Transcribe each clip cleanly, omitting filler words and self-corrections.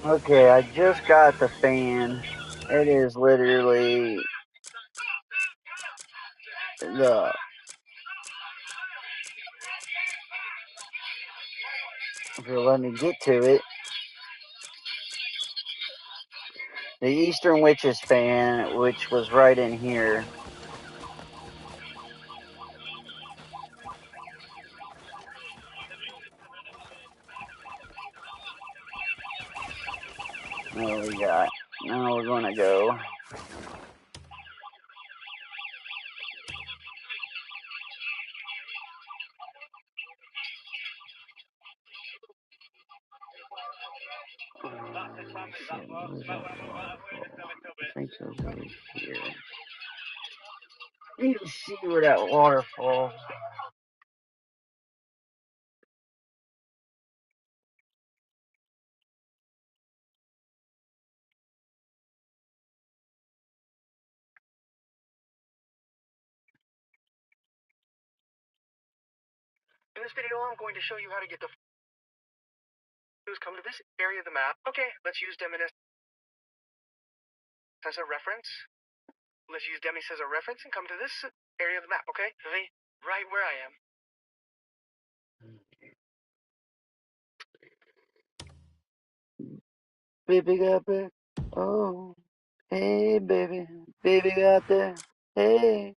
Okay, I just got the fan. It is literally the if you'll let me get to it, the Eastern Witches fan, which was right in here. What we got? Now we're gonna go. Shit, what was that waterfall? I think it was over here. Need to see where that waterfall. In this video, I'm going to show you how to get the come to this area of the map. Okay, let's use Deminis as a reference. Let's use Demi as a reference and come to this area of the map, okay? Right where I am. Baby got back. Oh, hey, baby. Baby got there. Hey.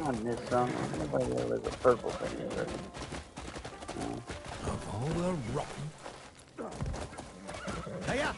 I missed something. Nobody there was a purple thing over there. No. Of all the rotten. Hiya!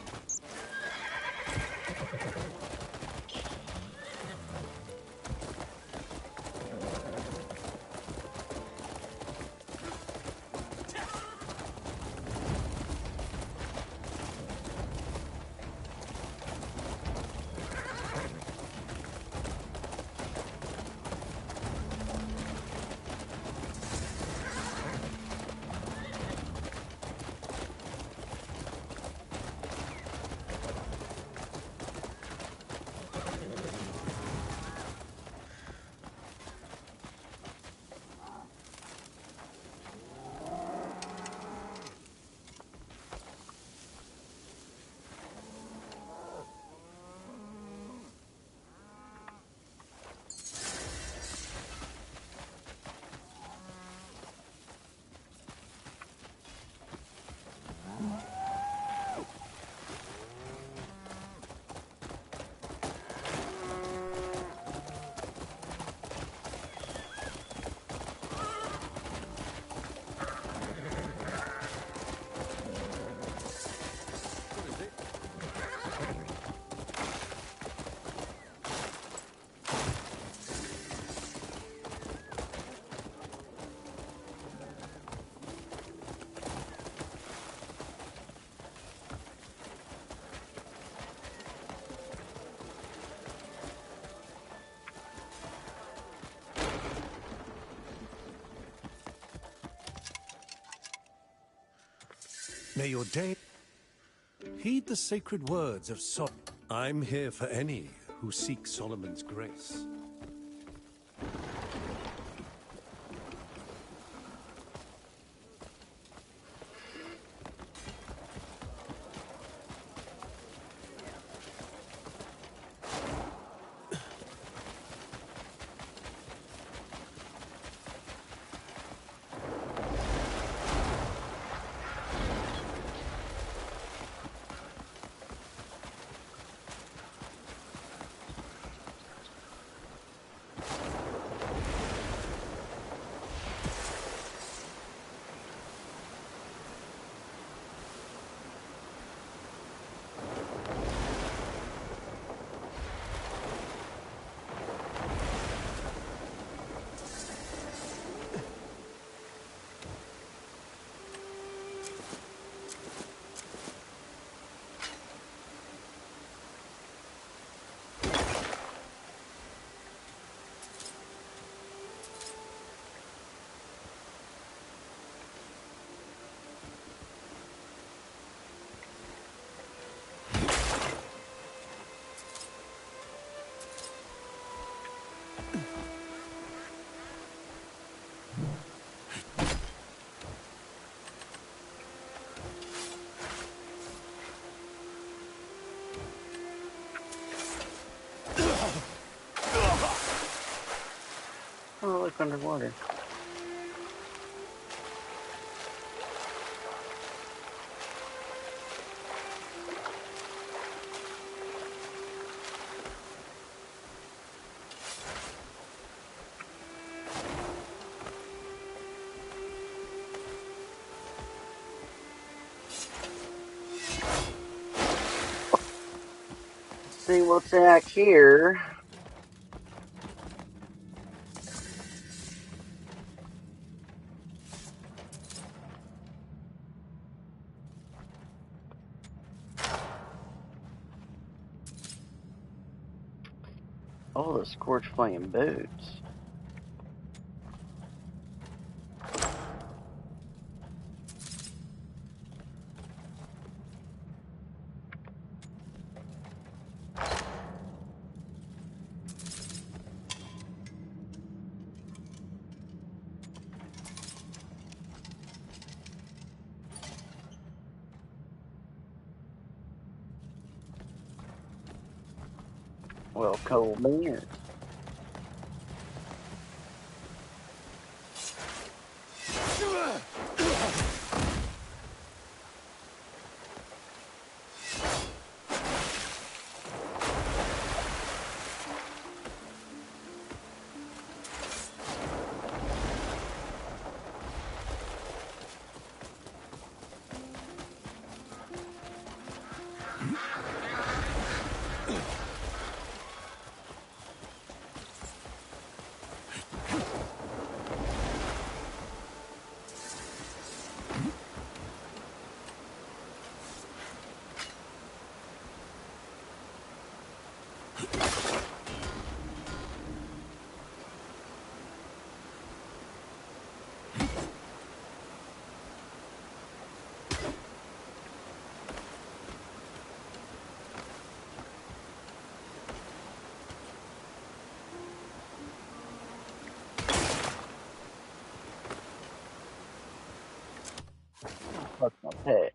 May your day heed the sacred words of Solomon. I'm here for any who seek Solomon's grace. underwater. See what's back here. Oh, the Scorch Flame boots. Well, cold beans. Fuck my pet.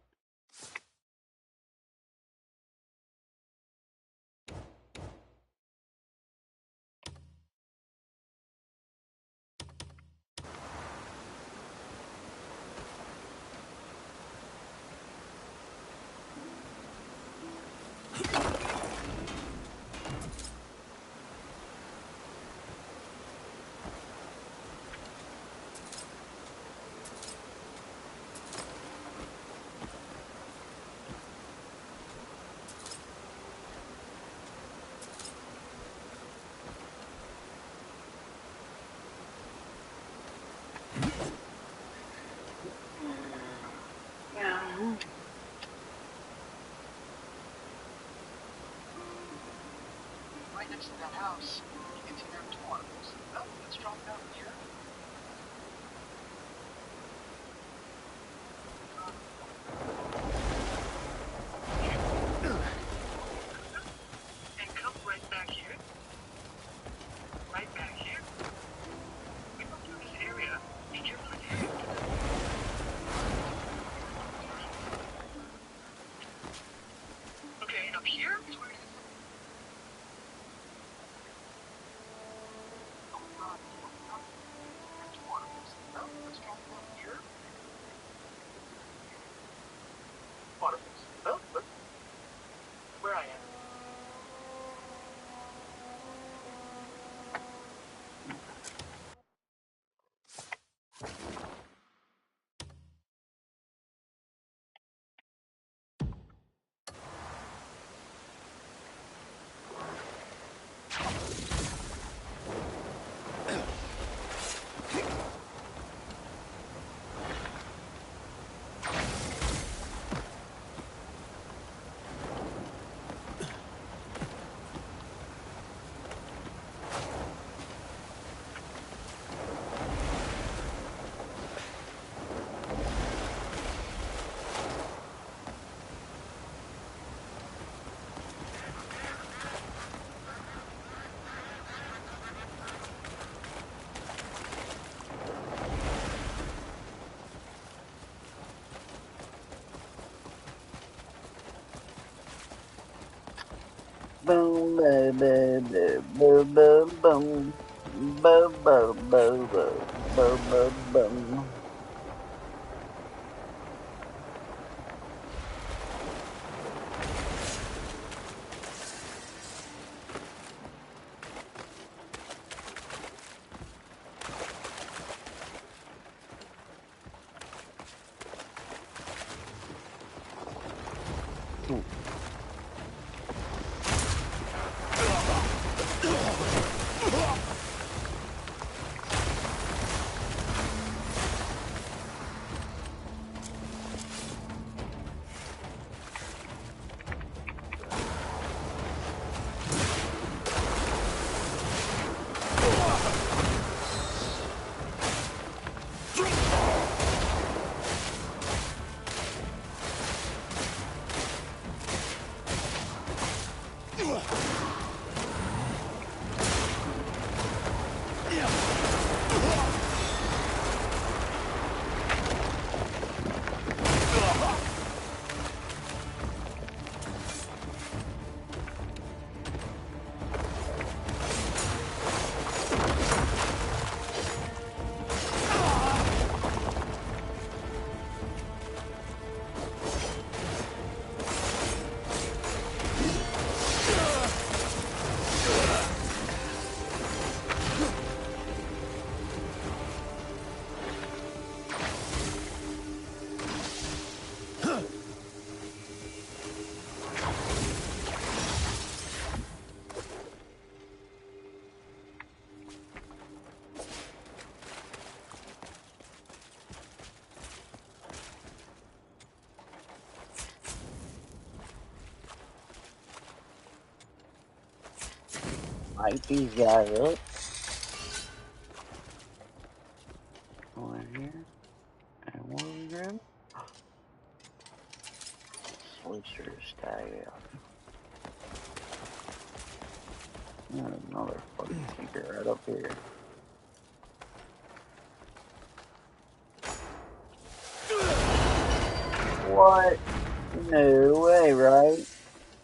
Yeah. Right next to that house, you can see there are two articles. Oh, let's drop down here. And come right back here. Right back here. We go through this area. Be careful ahead. Okay, up here is where it is. Oh, God. There are two articles. Oh, let's drop down here. Articles. Oh, look where I am. Boom, boom, boom, boom, boom, boom. Bo, bo, bo, bo, bo, bo, bo. Light these guys up. Go in here. And what are we grabbing? Switcher stag out. There's another fucking secret right up here. What? No way, right?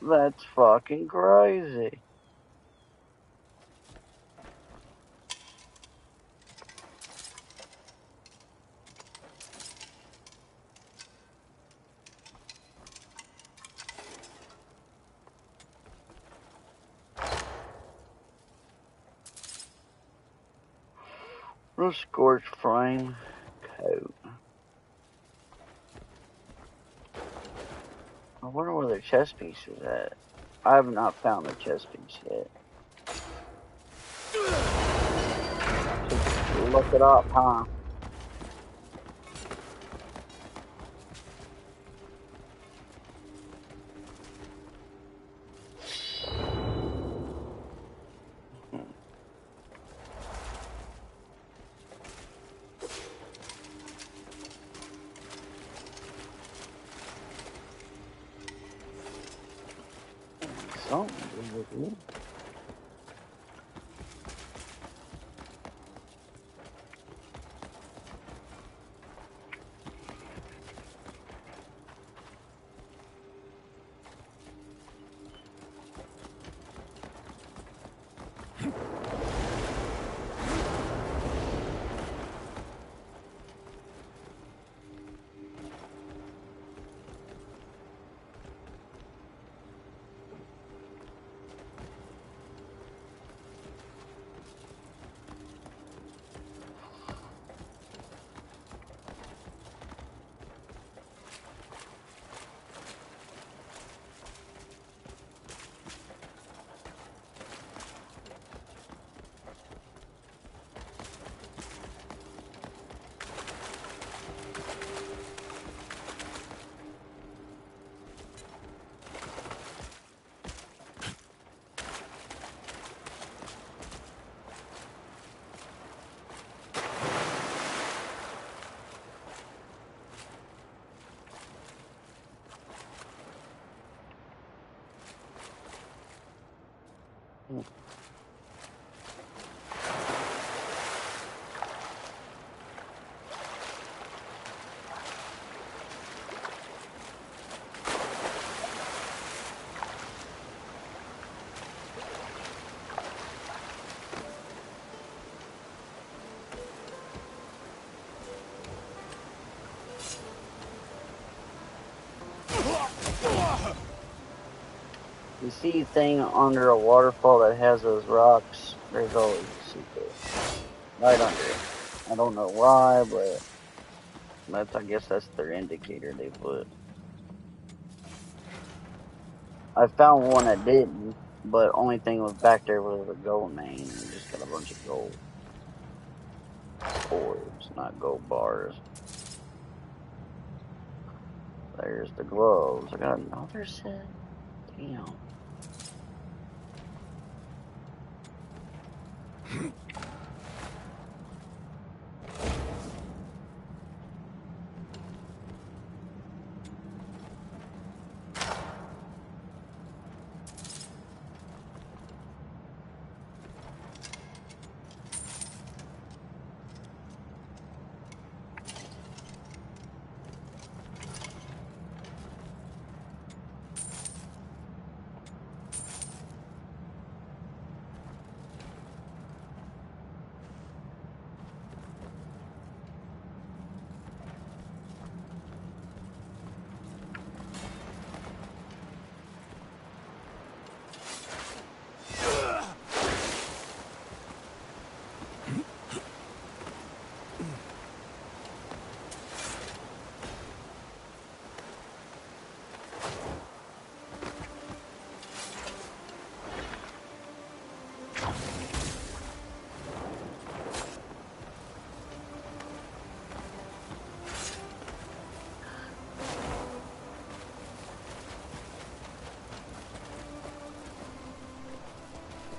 That's fucking crazy. The scorched flame coat. I wonder where their chest piece is at. I have not found the chest piece yet. So look it up, huh? Something. You see a thing under a waterfall that has those rocks, there's always a secret. Right under it. I don't know why, but I guess that's their indicator they put. I found one that didn't, but only thing was back there was a gold main, and just got a bunch of gold orbs, not gold bars. There's the gloves. I got another set. Damn.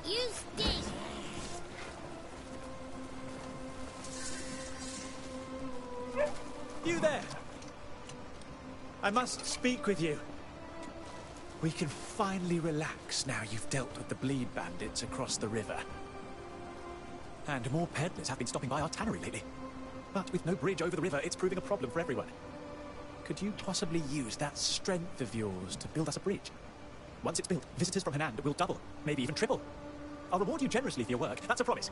You stink! You there! I must speak with you. We can finally relax now you've dealt with the bleed bandits across the river. And more peddlers have been stopping by our tannery lately. But with no bridge over the river, it's proving a problem for everyone. Could you possibly use that strength of yours to build us a bridge? Once it's built, visitors from Hanand will double, maybe even triple. I'll reward you generously for your work, that's a promise.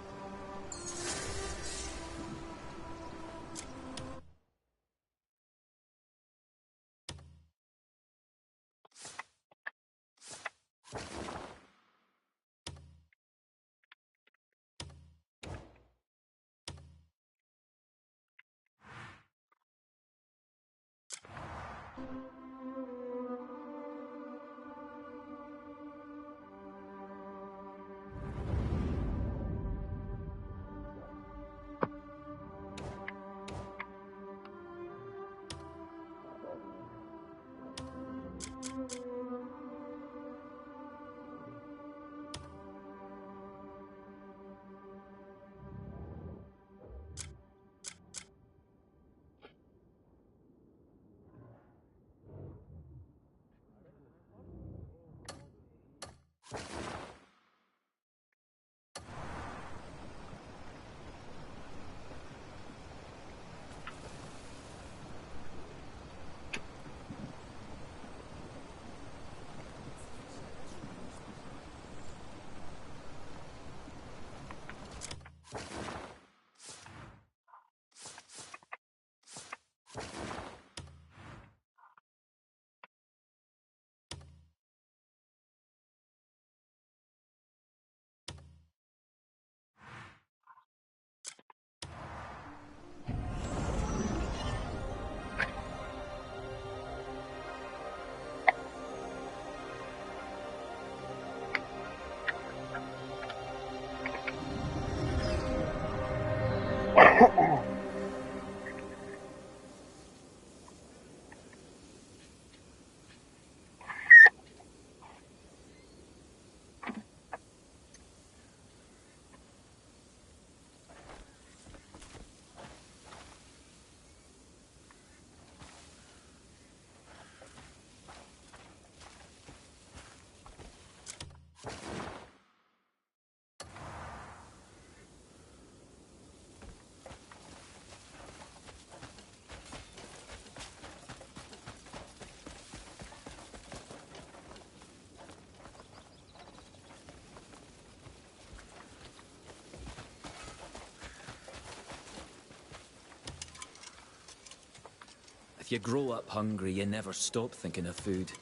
If you grow up hungry, you never stop thinking of food.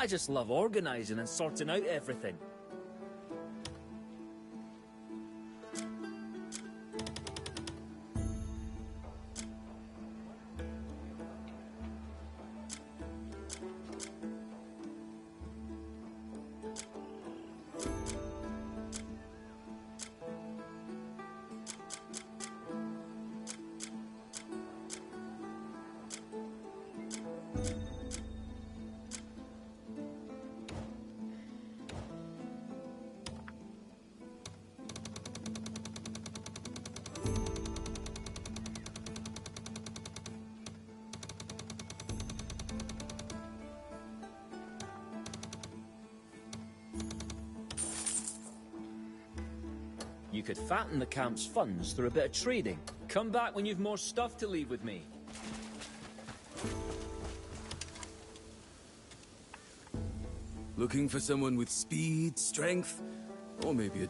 I just love organizing and sorting out everything. You could fatten the camp's funds through a bit of trading. Come back when you've more stuff to leave with me. Looking for someone with speed, strength, or maybe a...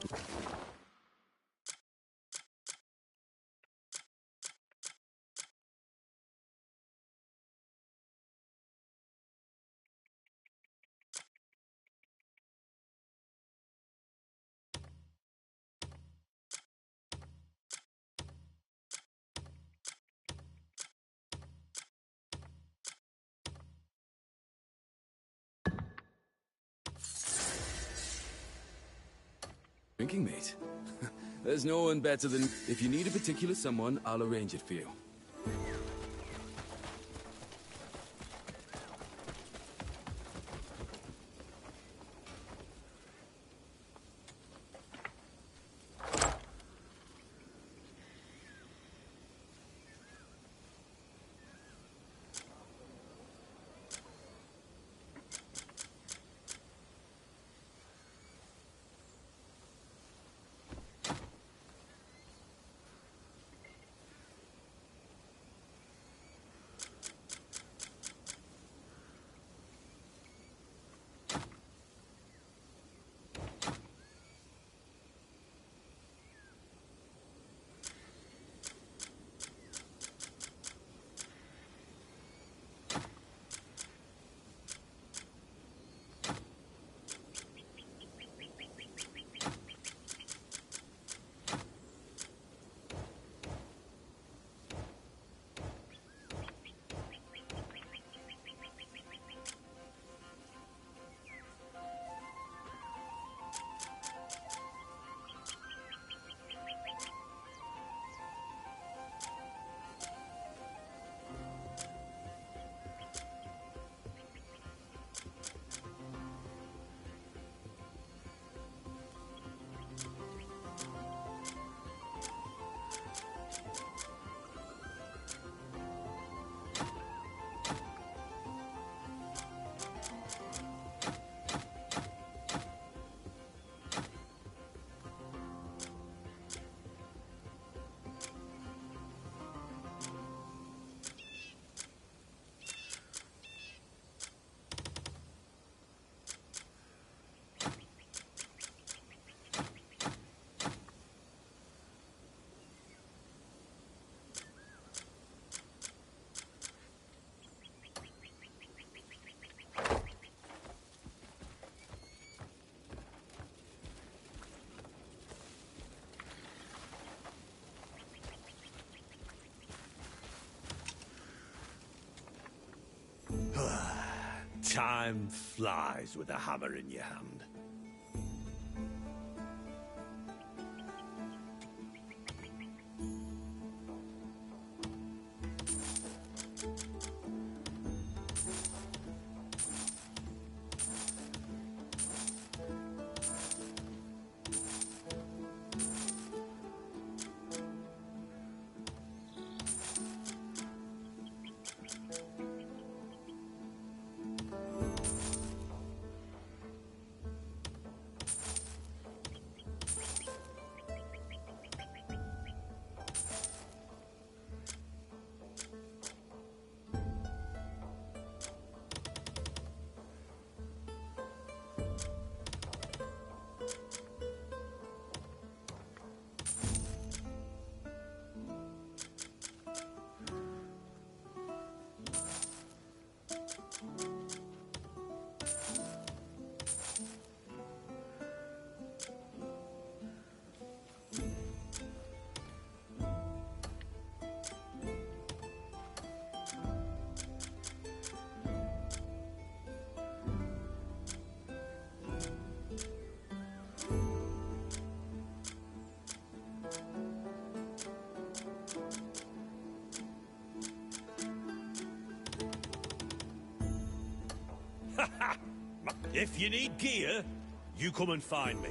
drinking mate. There's no one better than... If you need a particular someone, I'll arrange it for you. Time flies with a hammer in your hand. If you need gear, you come and find me.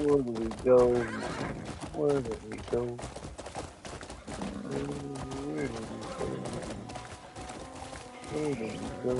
Where do we go now? Where do we go? Where do we go now? Where do we go?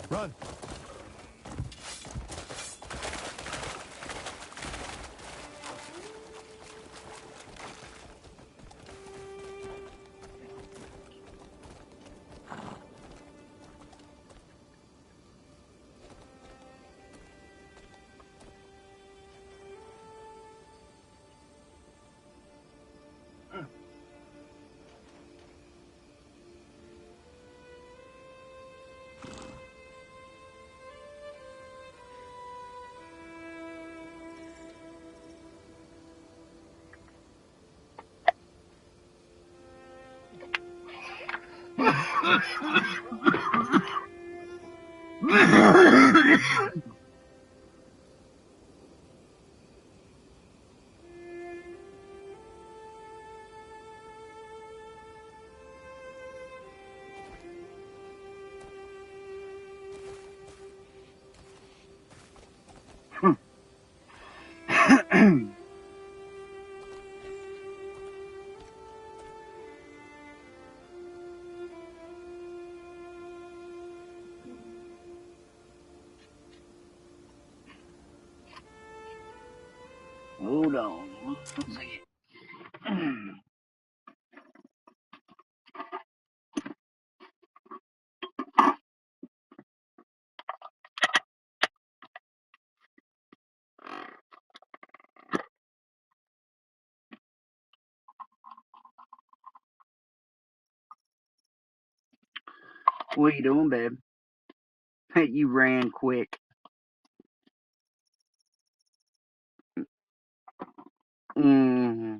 Run! Hold on. 1 second. What you doing, babe? Hey, you ran quick. Mm-hmm.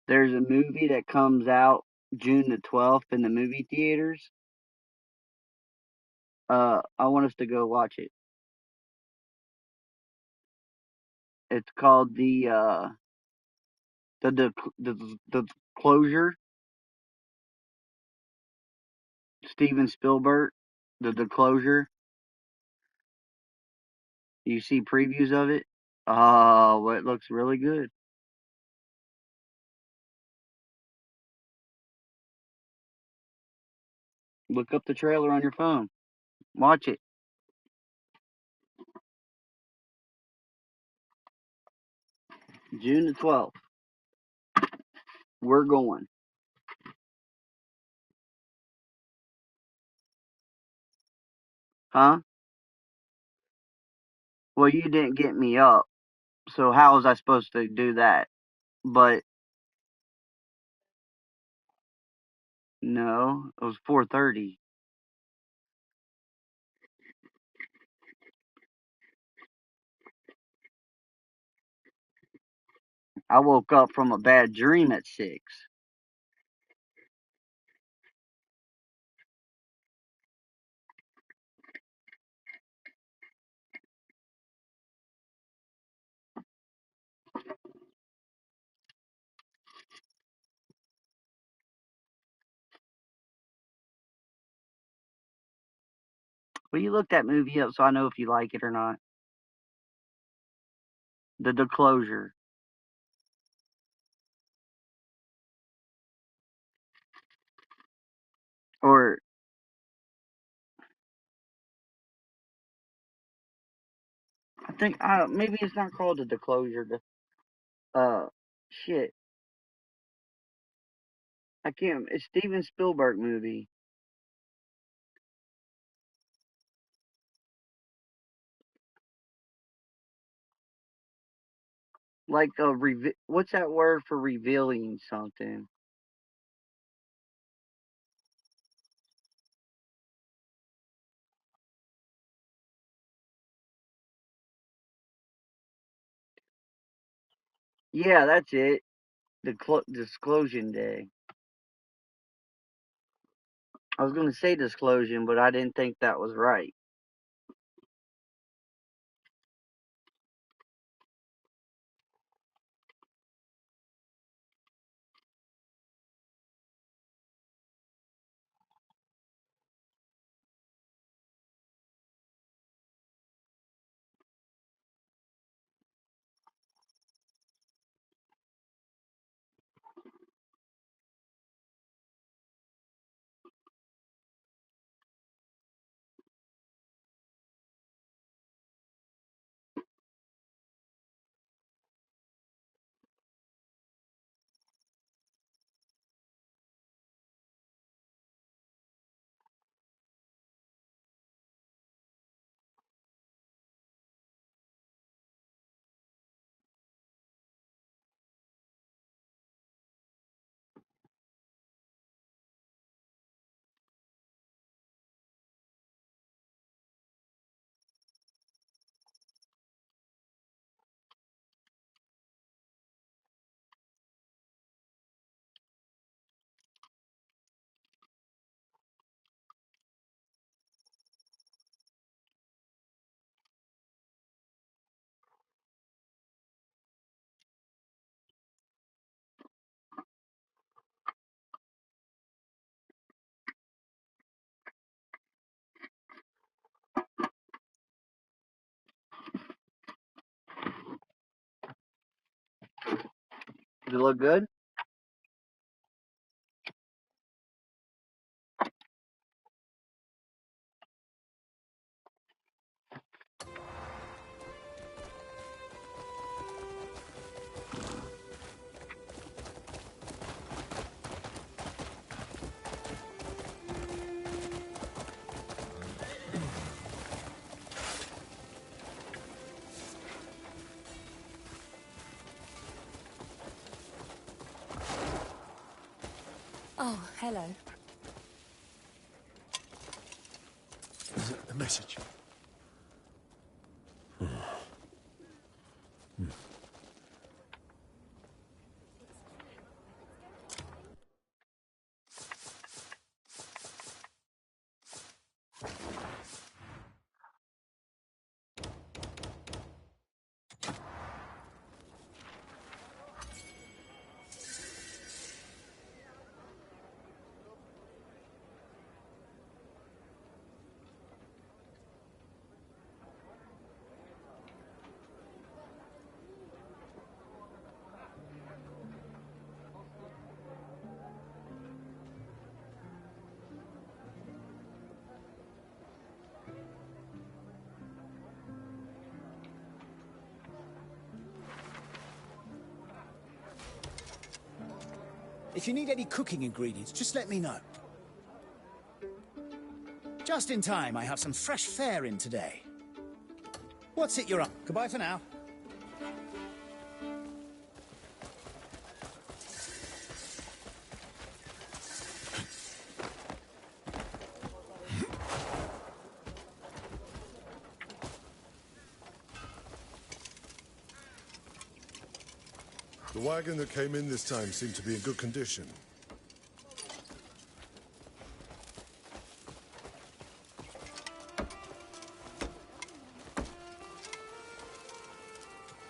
There's a movie that comes out June the 12th in the movie theaters. I want us to go watch it. It's called the Closure. Steven Spielberg, the Closure. You see previews of it? Oh, it looks really good. Look up the trailer on your phone. Watch it. June the 12th. We're going. Huh? Well, you didn't get me up, so how was I supposed to do that? But no, it was 4:30. I woke up from a bad dream at 6. Well, you look that movie up so I know if you like it or not. The Closure. Or I think maybe it's not called the Closure. Shit. I can't. It's Steven Spielberg movie. like a what's that word for revealing something? Yeah, that's it. The disclosure day. I was going to say disclosure, but I didn't think that was right. Does it look good? Oh, hello. Is it the message? If you need any cooking ingredients, just let me know. Just in time, I have some fresh fare in today. What's it you're up? Goodbye for now. The wagon that came in this time seemed to be in good condition.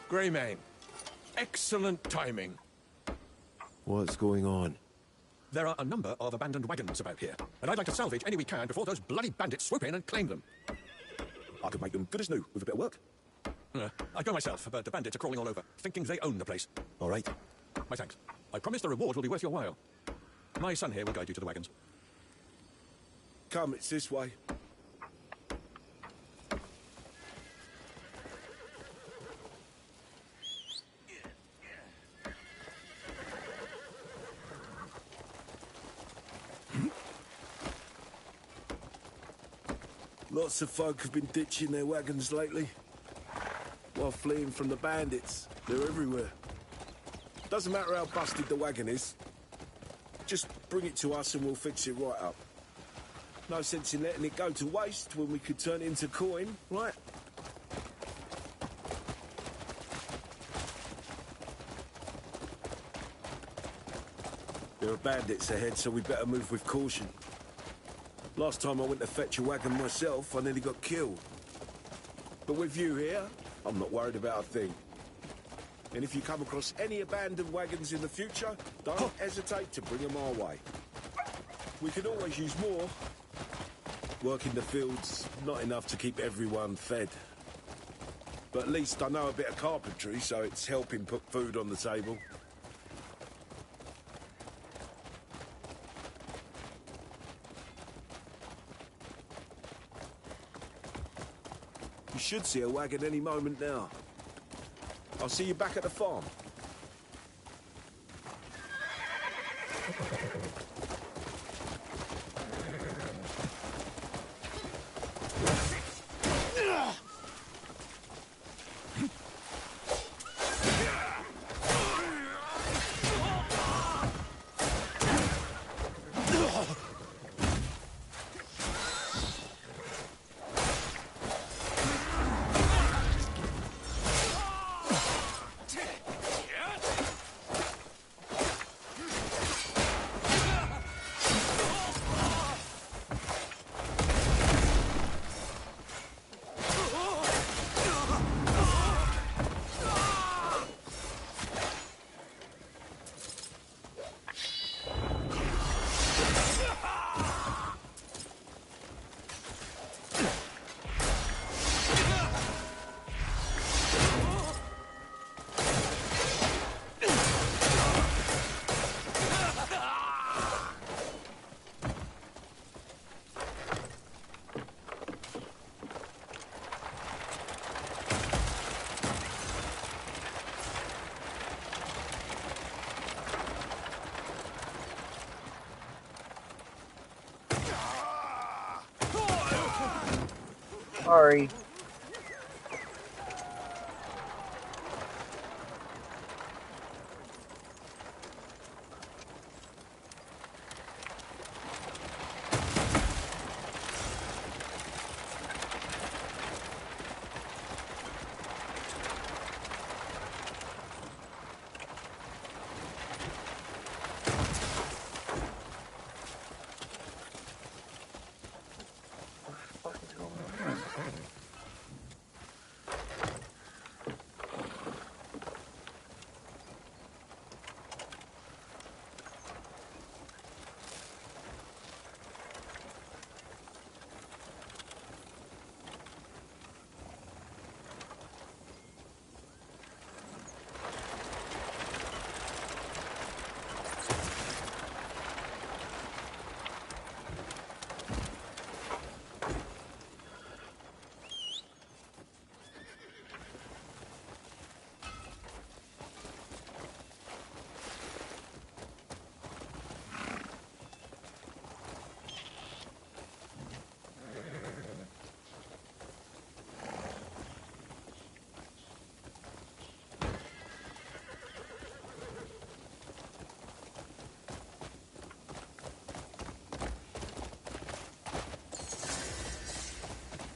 Greymane, excellent timing. What's going on? There are a number of abandoned wagons about here, and I'd like to salvage any we can before those bloody bandits swoop in and claim them. I could make them good as new with a bit of work. I'd go myself, but the bandits are crawling all over, thinking they own the place. All right. My thanks. I promise the reward will be worth your while. My son here will guide you to the wagons. Come, it's this way. Lots of folk have been ditching their wagons lately while fleeing from the bandits. They're everywhere. Doesn't matter how busted the wagon is. Just bring it to us and we'll fix it right up. No sense in letting it go to waste when we could turn it into coin, right? There are bandits ahead, so we better move with caution. Last time I went to fetch a wagon myself, I nearly got killed. But with you here, I'm not worried about a thing. And if you come across any abandoned wagons in the future, don't hesitate to bring them our way. We could always use more. Work in the fields, not enough to keep everyone fed. But at least I know a bit of carpentry, so it's helping put food on the table. You should see a wagon any moment now. I'll see you back at the farm. Sorry.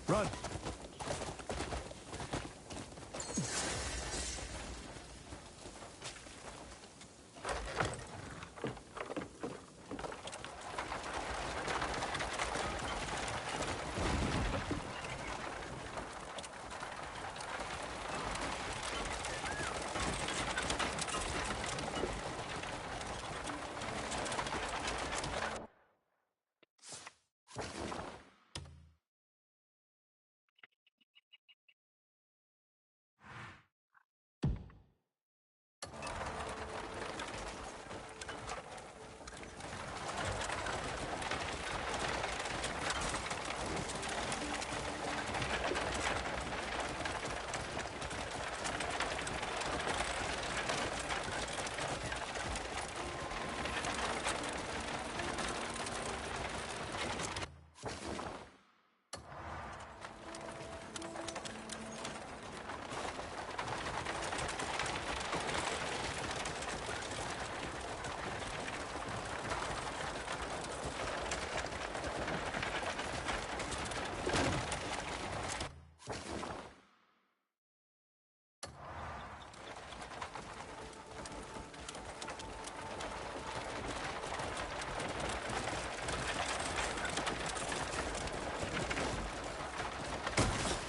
Run!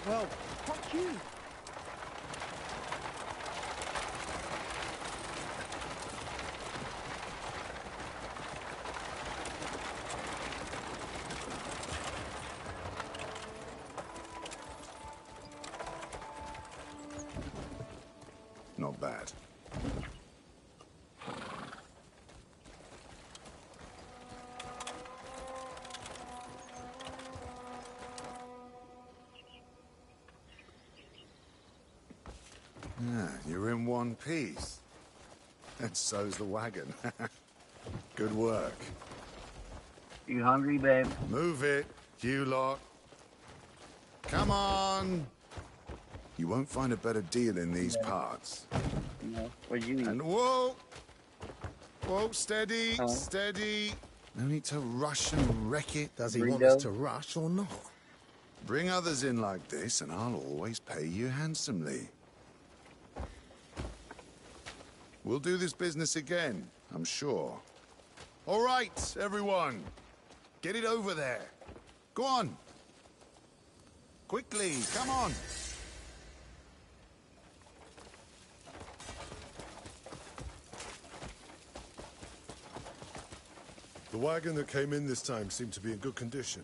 Well, fuck you. Not bad. You're in one piece. And so's the wagon. Good work. You hungry, babe? Move it, you lot. Come on! You won't find a better deal in these parts. No. What'd you eat? And whoa! Whoa, steady, Huh? steady. No need to rush and wreck it. Does he want us Burrito? to rush or not? Bring others in like this, and I'll always pay you handsomely. We'll do this business again, I'm sure. All right, everyone. Get it over there. Go on. Quickly, come on. The wagon that came in this time seemed to be in good condition.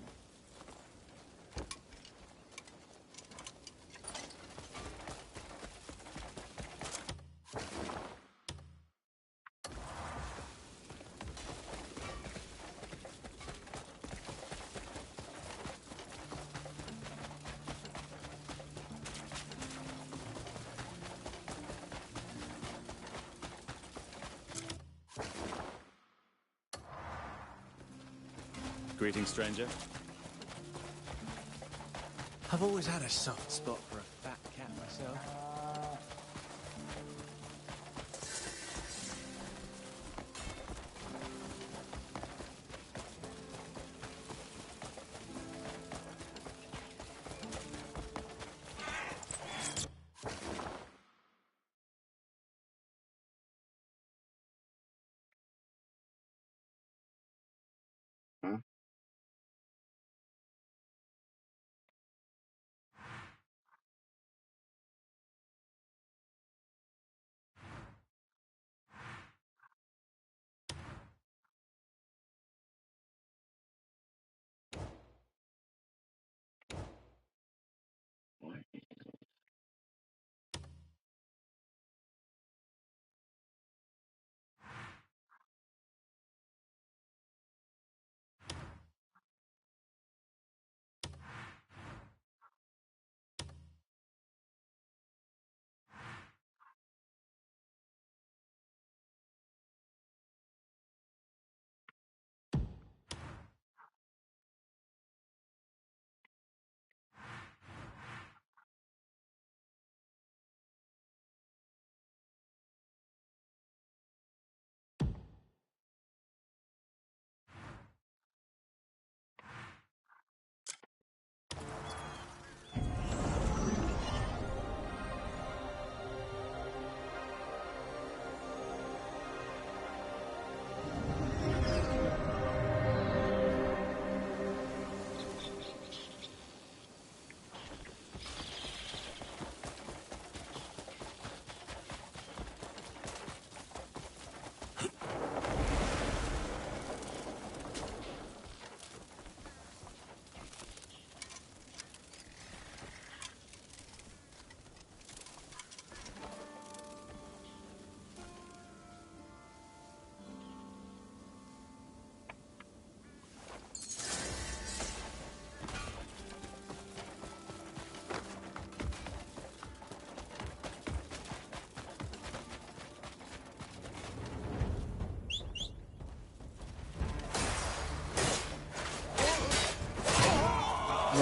Greetings, stranger. I've always had a soft spot for a fat cat myself. Huh?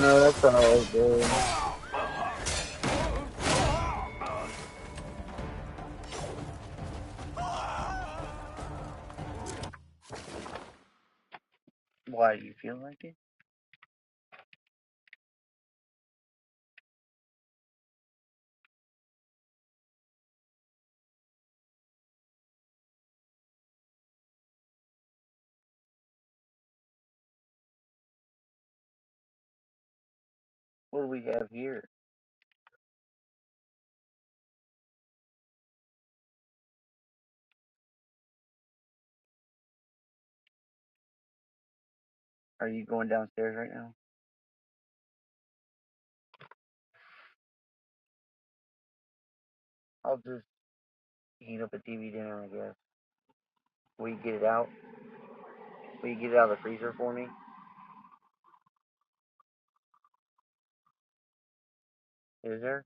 No, that's all good. Why, do you feel like it? What do we have here? Are you going downstairs right now? I'll just heat up a TV dinner, I guess. Will you get it out? Will you get it out of the freezer for me? Is there?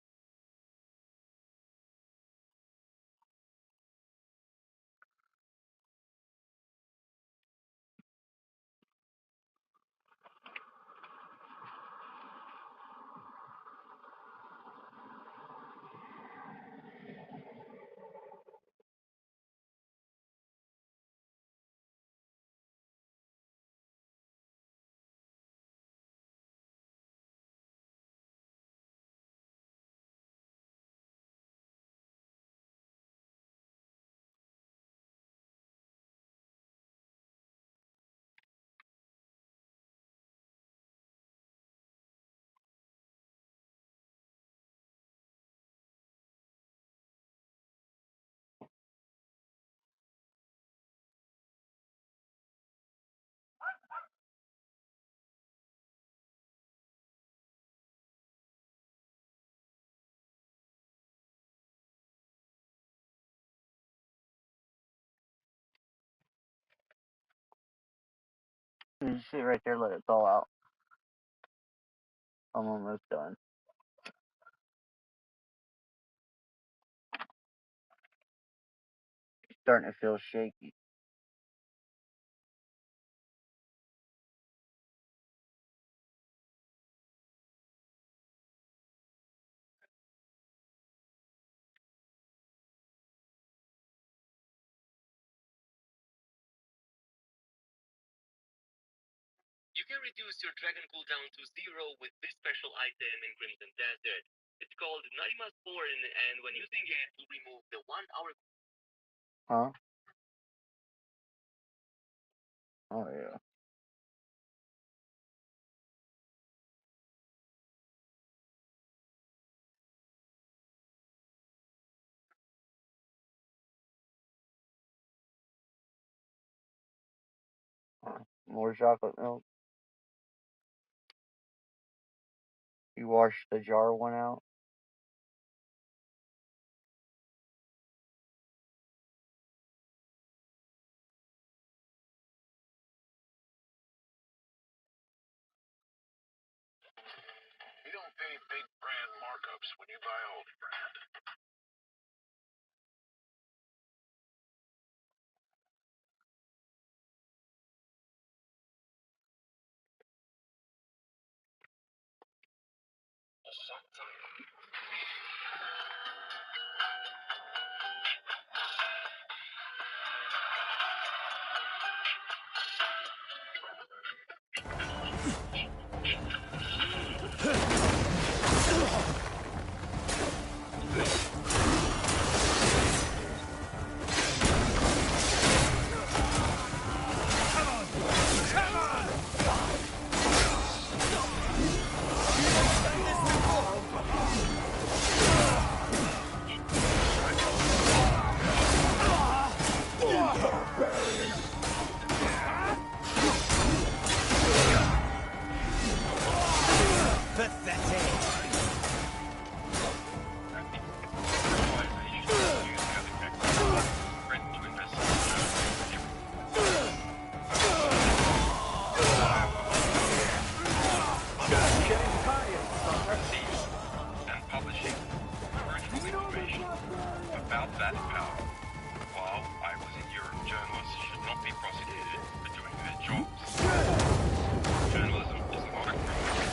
You sit right there, let it thaw out. I'm almost done. Starting to feel shaky. You can reduce your dragon cooldown to 0 with this special item in Crimson Desert. It's called Narima's Thorn, and when using it, you remove the 1 hour. Huh? Oh, yeah. More chocolate milk. You wash the jar one out. You don't pay big brand markups when you buy old brand. About that power. While I was in Europe, journalists should not be prosecuted for doing their jobs. Journalism is not a crime.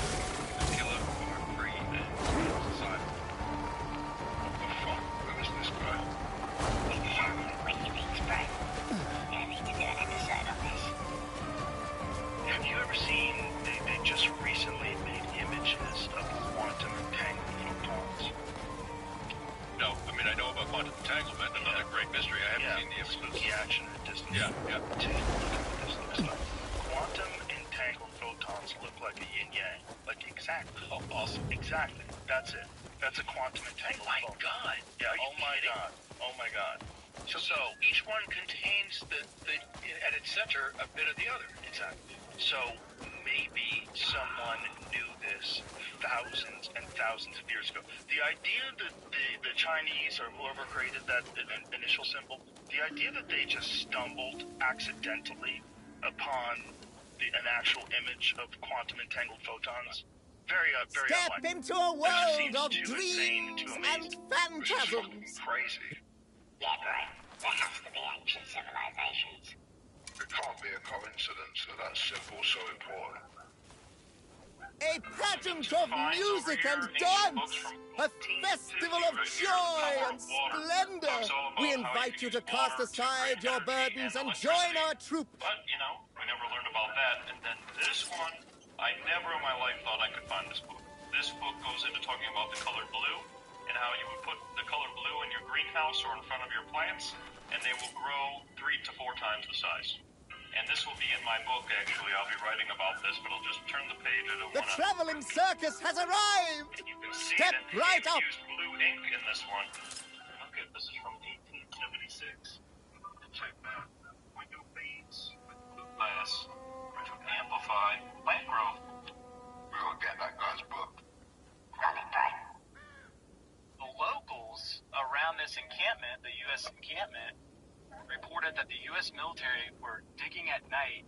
It's a pillar of our free and free society. What the fuck? Who is this guy? It's the Shaman with the big spray. Yeah, we need to get an insight on this. Have you ever seen, they just recently made images of quantum entanglement photons? No, I mean, I know about quantum entanglement, another great mystery. I haven't seen the images. Spooky action at a distance. Yeah. Take a look at what this looks like. Quantum entangled photons look like a yin-yang. Like, exactly. Oh, awesome. Exactly. That's it. That's a quantum entangled photon. Oh, my God. Yeah, oh, my God. Oh, my God. So each one contains at its center, a bit of the other. Exactly. So maybe someone knew this thousands and thousands of years ago. The idea that the Chinese or whoever created that initial symbol, the idea that they just stumbled accidentally upon an actual image of quantum entangled photons, very Step unlikely. into a world of too insane, too dreams amazing. and Which is fucking phantasms. crazy. Yeah, right. There has to be ancient civilizations. It can't be a coincidence that that symbol's so important. A pageant of music and dance! A festival of joy and splendor! We invite you to cast aside your burdens and join our troupe! But, you know, we never learned about that. And then this one, I never in my life thought I could find this book. This book goes into talking about the color blue and how you would put the color blue in your greenhouse or in front of your plants, and they will grow 3 to 4 times the size. And this will be in my book, actually. I'll be writing about this, but I'll just turn the page at The traveling circus has arrived! Step right up! Used blue ink in this one. Okay, this is from 1876. Check that. Window beads with blue glass, which would amplify plant growth. We'll get that guy's book. The locals around this encampment, the U.S. encampment, reported that the U.S. military were digging at night,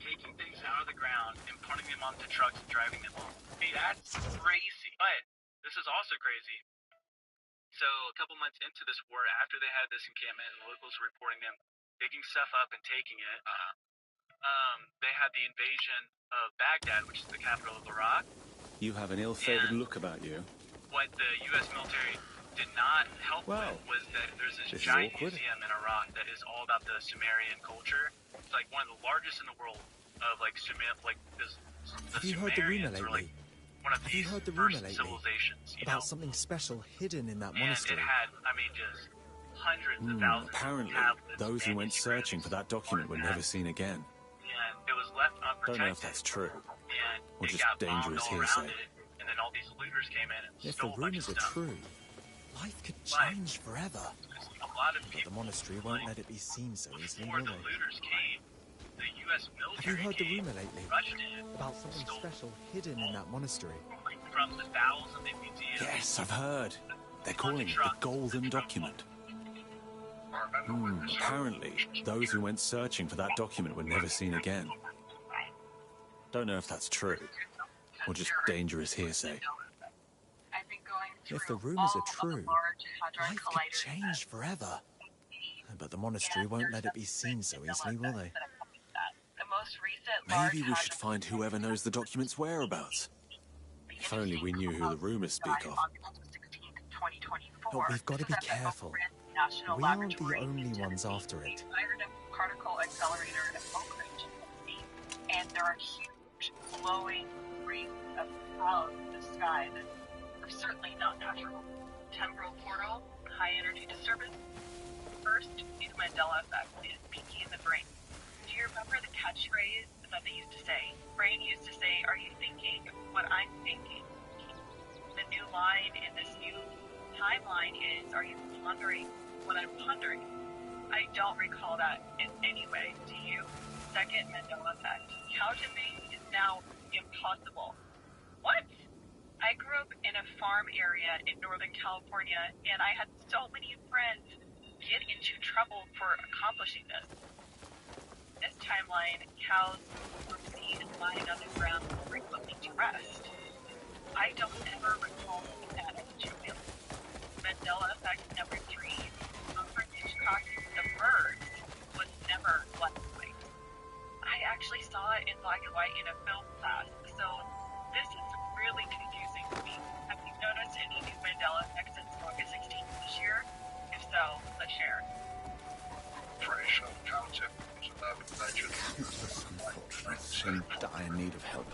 taking things out of the ground and putting them onto trucks and driving them home. Hey, that's crazy. But this is also crazy. So a couple months into this war, after they had this encampment and the locals were reporting them digging stuff up and taking it, they had the invasion of Baghdad, which is the capital of Iraq. You have an ill-favored look about you. What the U.S. military did not help with was that there's this giant museum in Iraq that is all about the Sumerian culture. It's like one of the largest in the world of like Have you heard the rumor lately? One of these first civilizations, you about know? something special hidden in that And monastery? it had, I mean, just hundreds of thousands Apparently, of tablets, those who went searching for that document were never seen again. and it was left unprotected. Don't know if that's true, And or it just got bombed dangerous all around hearsay. it, and then all these looters came in and If the stole a bunch rumors of are stuff. true, life could change forever. A lot of But the monastery won't let it be seen so easily, before will the they? looters came, the U.S. Have military you heard the came, rumor lately rushed in, about something special hidden in that monastery? from the bowels of the museum. Yes, I've heard. They're calling it the Golden Document. Apparently, those who went searching for that document were never seen again. Don't know if that's true, or just dangerous hearsay. If the rumors are true, life could change forever. But the monastery won't let it be seen so easily, will they? Maybe we should find whoever knows the document's whereabouts. If only we knew who the rumors speak of. But we've got to be careful. We aren't the only ones after it. Particle accelerator at Oak Ridge, and there are huge glowing rings of clouds in the sky that are certainly not natural. Temporal portal, high energy disturbance. First, new Mandela effect is peaking in the brain. Do you remember the catchphrase that they used to say? Brain used to say, "Are you thinking what I'm thinking?" The new line in this new timeline is, "Are you pondering what I'm pondering?" I don't recall that in any way. Do you? Second Mandela effect. Couching is now impossible. What? I grew up in a farm area in Northern California, and I had so many friends get into trouble for accomplishing this. This timeline, cows were seen lying on the ground frequently to rest. I don't ever recall that as a child. Mandela effect number 3. Alfred Hitchcock, The Birds, was never black and white. I actually saw it in black and white in a film class, so this is really confusing to me. Have you noticed any new Mandela effects since August 16th this year? If so, let's share. Fresh of concept was an urban legend. Friends in dire need of help.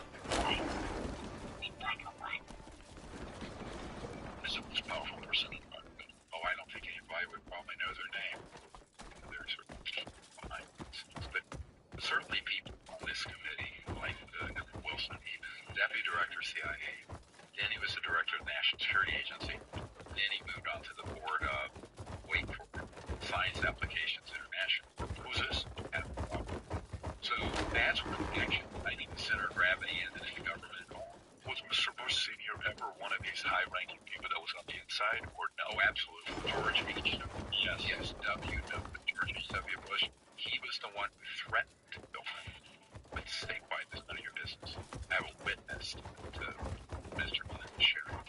It's the most powerful person in the world. Oh, I don't think anybody would probably know their name. They're sort of behind the but certainly people on this committee, like Nicholas Wilson, he was Deputy Director, CIA. Then he was the Director of the National Security Agency. Then he moved on to the board of, wait for it, Science Applications International. Who's this? So that's where the connection, I think, the center Senior ever one of these high-ranking people that was on the inside, or no? Oh, absolutely. George H. Yes. Yes, W. No, George H.W. Bush. He was the one who threatened to go with statewide. That's none of your business. I have a witness to Mr. Clinton Sheriff.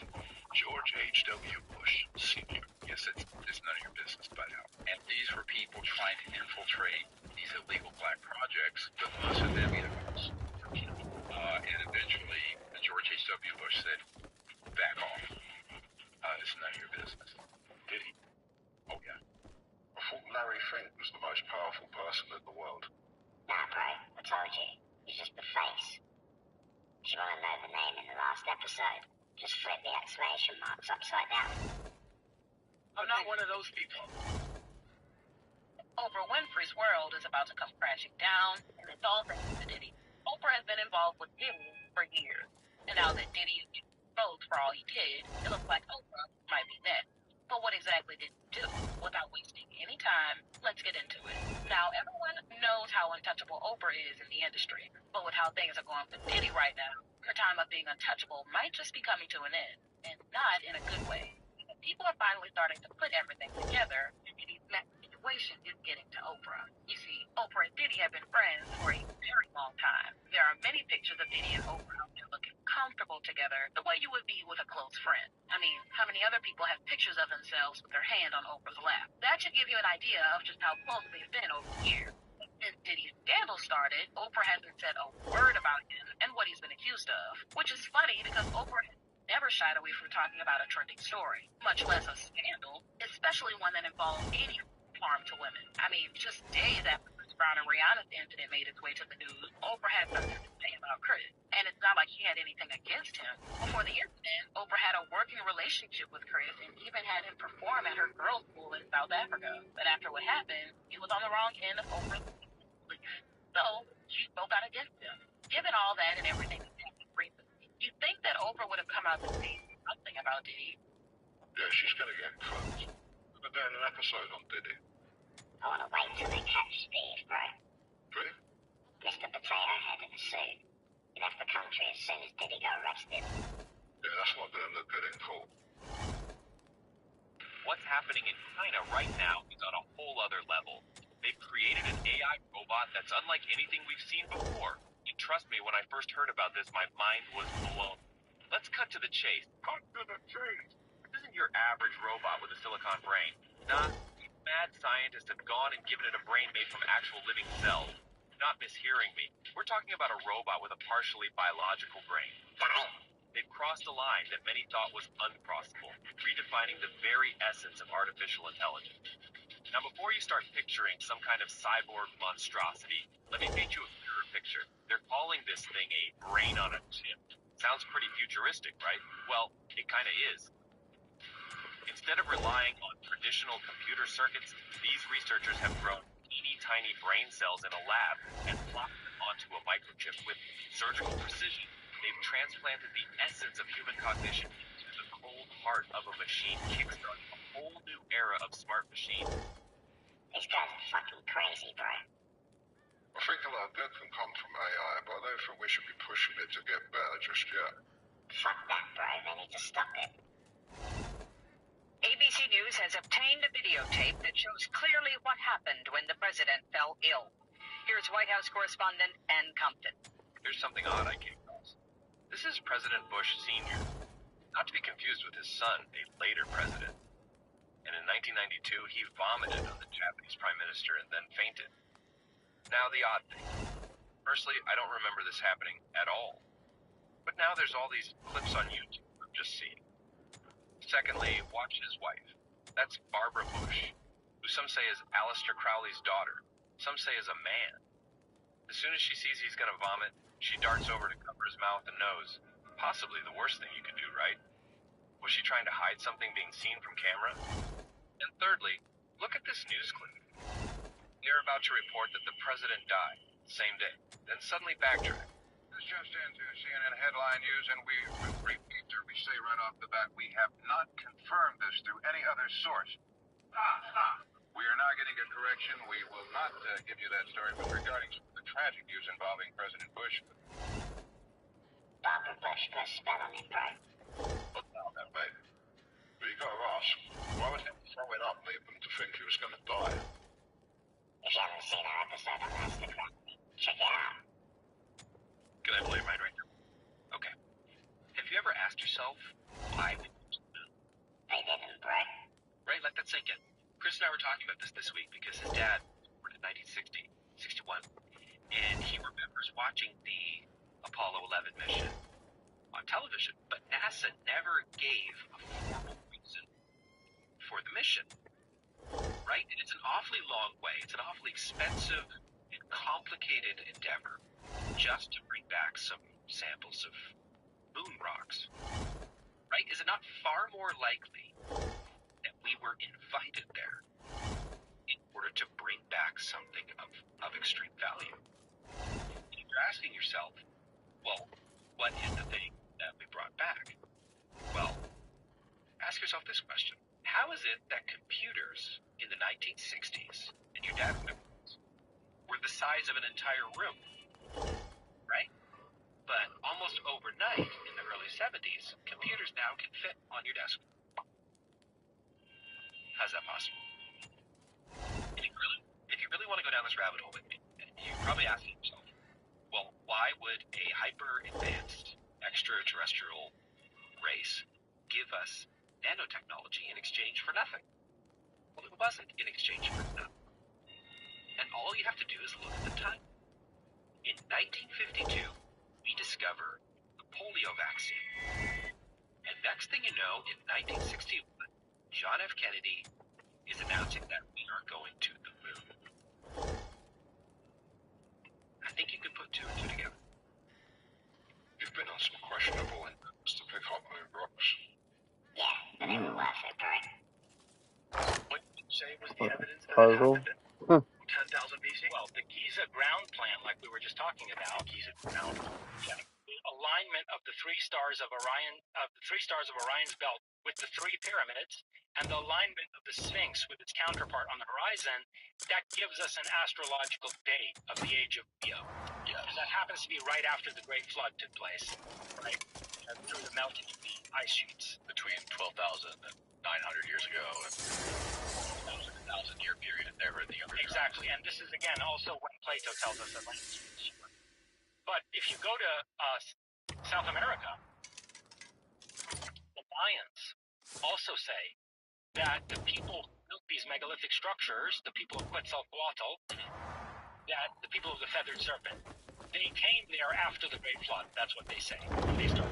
George H.W. Bush Senior. Yes, it's none of your business, but and these were people trying to infiltrate these illegal black projects, but most of them either and eventually George H.W. Bush said, back off. It's none of your business. Did he? Oh, yeah. I thought Larry Fink was the most powerful person in the world. Nah, bro. I told you. He's just the face. If you want to know the name in the last episode, just flip the exclamation marks upside down. I'm not one of those people. Oprah Winfrey's world is about to come crashing down, and it's all thanks to Diddy. Oprah has been involved with Diddy for years, and now that Diddy is exposed for all he did, it looks like Oprah might be next. But what exactly did he do? Without wasting any time, let's get into it. Now, everyone knows how untouchable Oprah is in the industry, but with how things are going for Diddy right now, her time of being untouchable might just be coming to an end, and not in a good way. People are finally starting to put everything together, and Diddy's next situation is getting to Oprah. You see, Oprah and Diddy have been friends for a very long time. There are many pictures of Diddy and Oprah out there looking comfortable together, the way you would be with a close friend. I mean, how many other people have pictures of themselves with their hand on Oprah's lap? That should give you an idea of just how close they've been over the years. Since Diddy's scandal started, Oprah hasn't said a word about him and what he's been accused of, which is funny because Oprah has never shied away from talking about a trending story, much less a scandal, especially one that involved any harm to women. I mean, just days after Chris Brown and Rihanna's incident made its way to the news, Oprah had something to say about Chris. And it's not like she had anything against him. Before the incident, Oprah had a working relationship with Chris and even had him perform at her girls' school in South Africa. But after what happened, he was on the wrong end of Oprah's belief. So she spoke out against him. Given all that and everything that's happened recently, you'd think that Oprah would have come out to say something about Diddy. Yeah, she's gonna get close. We're doing an episode on Diddy. I want to wait till they catch Steve, bro. Really? Mr. Potato Head in a suit. He left the country as soon as Diddy got arrested. Yeah, that's not gonna look good in court. What's happening in China right now is on a whole other level. They've created an AI robot that's unlike anything we've seen before. And trust me, when I first heard about this, my mind was blown. Let's cut to the chase. Cut to the chase. This isn't your average robot with a silicon brain. Nah, these mad scientists have gone and given it a brain made from actual living cells. You're not mishearing me. We're talking about a robot with a partially biological brain. They've crossed a line that many thought was uncrossable, redefining the very essence of artificial intelligence. Now, before you start picturing some kind of cyborg monstrosity, let me paint you a clearer picture. They're calling this thing a brain on a chip. Sounds pretty futuristic, right? Well, it kind of is. Instead of relying on traditional computer circuits, these researchers have grown teeny-tiny brain cells in a lab and plopped them onto a microchip with surgical precision. They've transplanted the essence of human cognition into the cold heart of a machine, kickstarting a whole new era of smart machines. These guys are fucking crazy, bro. I think a lot of good can come from AI, but I don't think we should be pushing it to get better just yet. Fuck that, bro. They need to stop it. ABC News has obtained a videotape that shows clearly what happened when the president fell ill. Here's White House correspondent Ann Compton. Here's something odd I came across. This is President Bush Sr., not to be confused with his son, a later president. And in 1992, he vomited on the Japanese prime minister and then fainted. Now the odd thing. Firstly, I don't remember this happening at all. But now there's all these clips on YouTube I've just seen. Secondly, watch his wife. That's Barbara Bush, who some say is Aleister Crowley's daughter. Some say is a man. As soon as she sees he's gonna vomit, she darts over to cover his mouth and nose. Possibly the worst thing you could do, right? Was she trying to hide something being seen from camera? And thirdly, look at this news clip. They're about to report that the president died, same day, then suddenly backtrack. This just into CNN headline news, and we repeat or we say right off the bat, we have not confirmed this through any other source. Stop. We are not getting a correction. We will not give you that story, but regarding the tragic news involving President Bush. Barbara Bush, put a spell on him, bro. was going to die. If you haven't seen our episode on Instagram, check it out. Can I blow your mind right now? Okay. Have you ever asked yourself why we They didn't, Brett. Right, let that sink in. Chris and I were talking about this week because his dad born in 1960, 61, and he remembers watching the Apollo 11 mission on television, but NASA never gave a formal reason for the mission. Right? And it's an awfully long way. It's an awfully expensive and complicated endeavor just to bring back some samples of moon rocks. Right? Is it not far more likely that we were invited there in order to bring back something of extreme value? And you're asking yourself, well, what is the thing that we brought back? Well, ask yourself this question. How is it that computers in the 1960s, and your dad remembers, were the size of an entire room, right? But almost overnight, in the early 70s, computers now can fit on your desk. How's that possible? If you really want to go down this rabbit hole with me, you're probably asking yourself, well, why would a hyper-advanced extraterrestrial race give us nanotechnology in exchange for nothing? Well, it wasn't in exchange for nothing. And all you have to do is look at the time. In 1952, we discover the polio vaccine. And next thing you know, in 1961, John F. Kennedy is announcing that we are going to the moon. I think you can put two and two together. You've been on some questionable endeavors to pick up moon rocks. Yeah, but they were worth it, Brett. What did you say was the evidence that Puzzle. it happened? 10,000 BC? Well, the Giza ground plan, like we were just talking about, Giza ground, the alignment of the three stars of Orion's belt with the three pyramids, and the alignment of the Sphinx with its counterpart on the horizon, that gives us an astrological date of the age of Leo. Yeah. Because that happens to be right after the Great Flood took place, right? Through the melting of the ice sheets. Between 12,000 and 900 years ago and 1,000 year period there in the underground. Exactly, and this is again also when Plato tells us that land is short. But if you go to South America, the Mayans also say that the people who built these megalithic structures, the people of Quetzalcoatl, that the people of the feathered serpent, they came there after the Great Flood. That's what they say. They started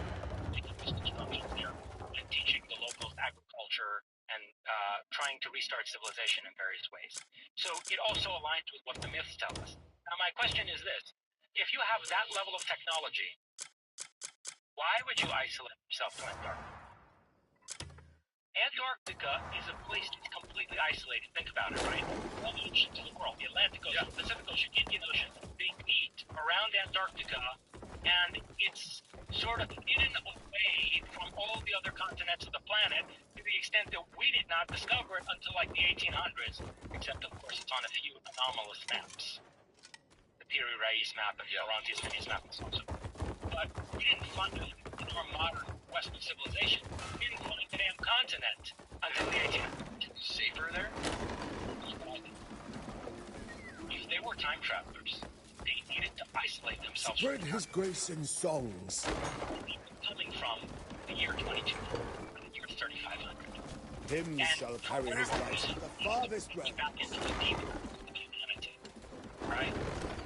making these constructions there and teaching the locals agriculture and trying to restart civilization in various ways. So it also aligns with what the myths tell us. Now my question is this. If you have that level of technology, why would you isolate yourself to Antarctica? Antarctica is a place that's completely isolated. Think about it, right? All the oceans in the world, the Atlantic Ocean, the Pacific Ocean, Indian Ocean, they meet around Antarctica, and it's sort of hidden away from all the other continents of the planet to the extent that we did not discover it until like the 1800s, except of course it's on a few anomalous maps. The Piri Reis map and the Orontes Phineas map and so on. But we didn't find it in our modern Western civilization. We didn't find the damn continent until the 1800s. It's safer there? If they were time travelers, they needed to isolate themselves. Spread his grace in songs. Coming from the year 22, the year 3500. Hymns shall carry his light to the farthest realm. Back into the deep of humanity, right?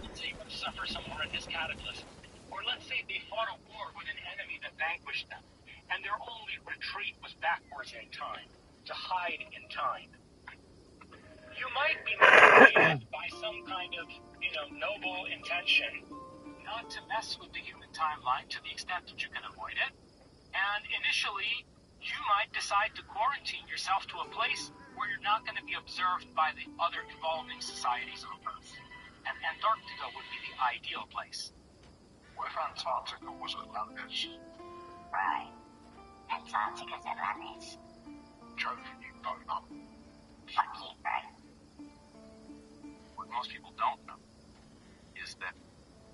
Let's say you suffer some horrendous cataclysm. Or let's say they fought a war with an enemy that vanquished them, and their only retreat was backwards in time, to hide in time. You might be motivated by some kind of, noble intention not to mess with the human timeline to the extent that you can avoid it. And initially, you might decide to quarantine yourself to a place where you're not going to be observed by the other evolving societies on Earth. And Antarctica would be the ideal place. What if Antarctica was Atlantis? Right. Antarctica's Atlantis. Joking, you don't know. Fuck you, Brett. What most people don't know is that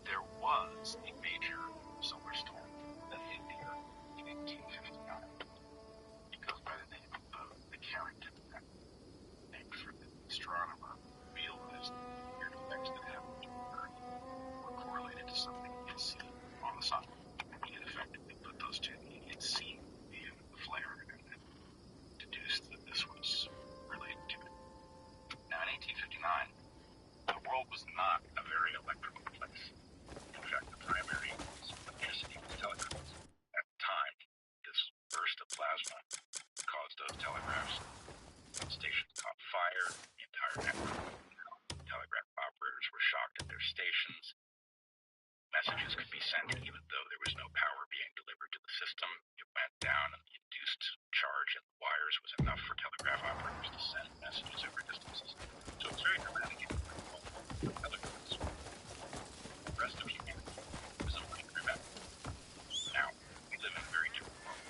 there was a major solar storm that hit the Earth in 1859. It goes by the name of the Carrington Effect, named for the burst of plasma caused those telegraphs. Stations caught fire, the entire network. Telegraph operators were shocked at their stations. Messages could be sent even though there was no power being delivered to the system. It went down, and the induced charge in the wires was enough for telegraph operators to send messages over distances. So it's very dramatic. Telegraphs. The rest of humanity is only remember. Now, we live in a very different world.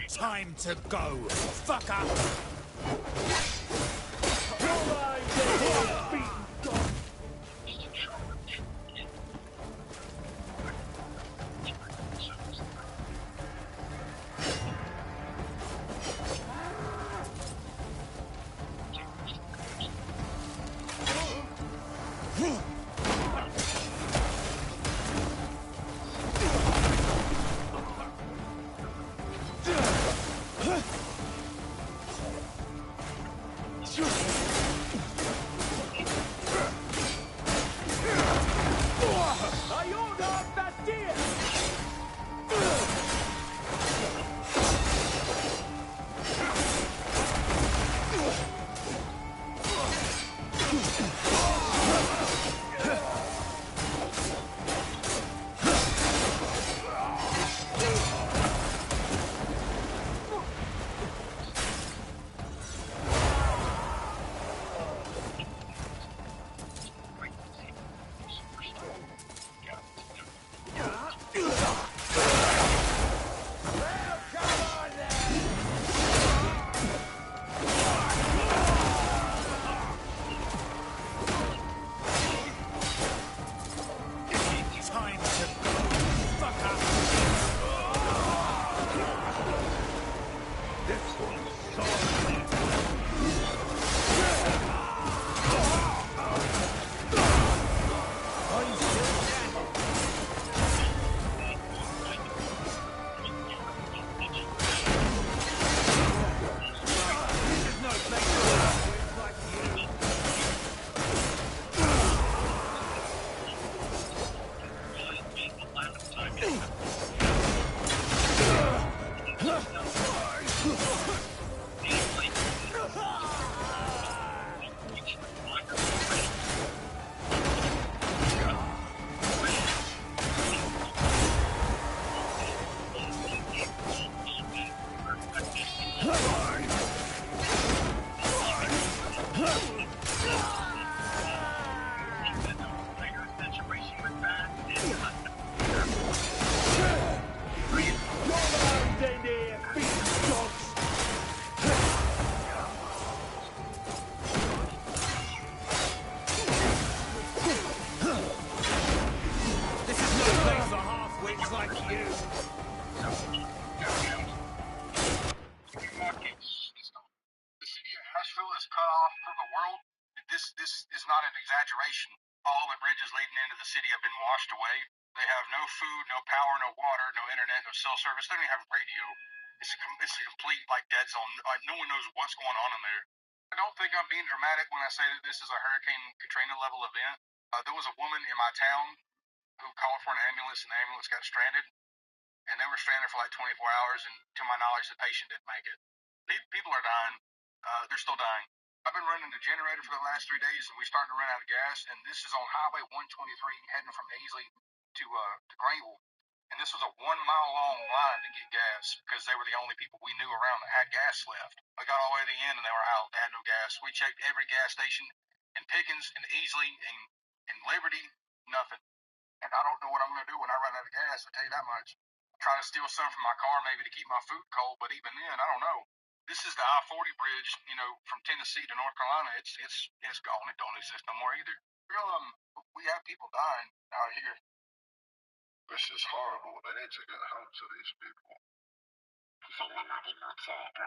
Time to go. Fuck up. Exaggeration. All the bridges leading into the city have been washed away. They have no food, no power, no water, no internet, no cell service. They don't even have a radio. It's a complete dead zone. No one knows what's going on in there. I don't think I'm being dramatic when I say that this is a Hurricane Katrina level event. There was a woman in my town who called for an ambulance, and the ambulance got stranded. And they were stranded for 24 hours, and to my knowledge, the patient didn't make it. People are dying. They're still dying. I've been running the generator for the last 3 days, and we started to run out of gas. And this is on Highway 123 heading from Aisley to Greenville. And this was a 1 mile long line to get gas because they were the only people we knew around that had gas left. I got all the way to the end, and they were out. They had no gas. We checked every gas station in Pickens and Aisley and Liberty, nothing. And I don't know what I'm going to do when I run out of gas, I'll tell you that much. Try to steal some from my car maybe to keep my food cold, but even then, I don't know. This is the I-40 bridge, from Tennessee to North Carolina. It's gone. It don't exist no more either. We have people dying out here. This is horrible. They need to get help to these people. I think there might be more to it, bro.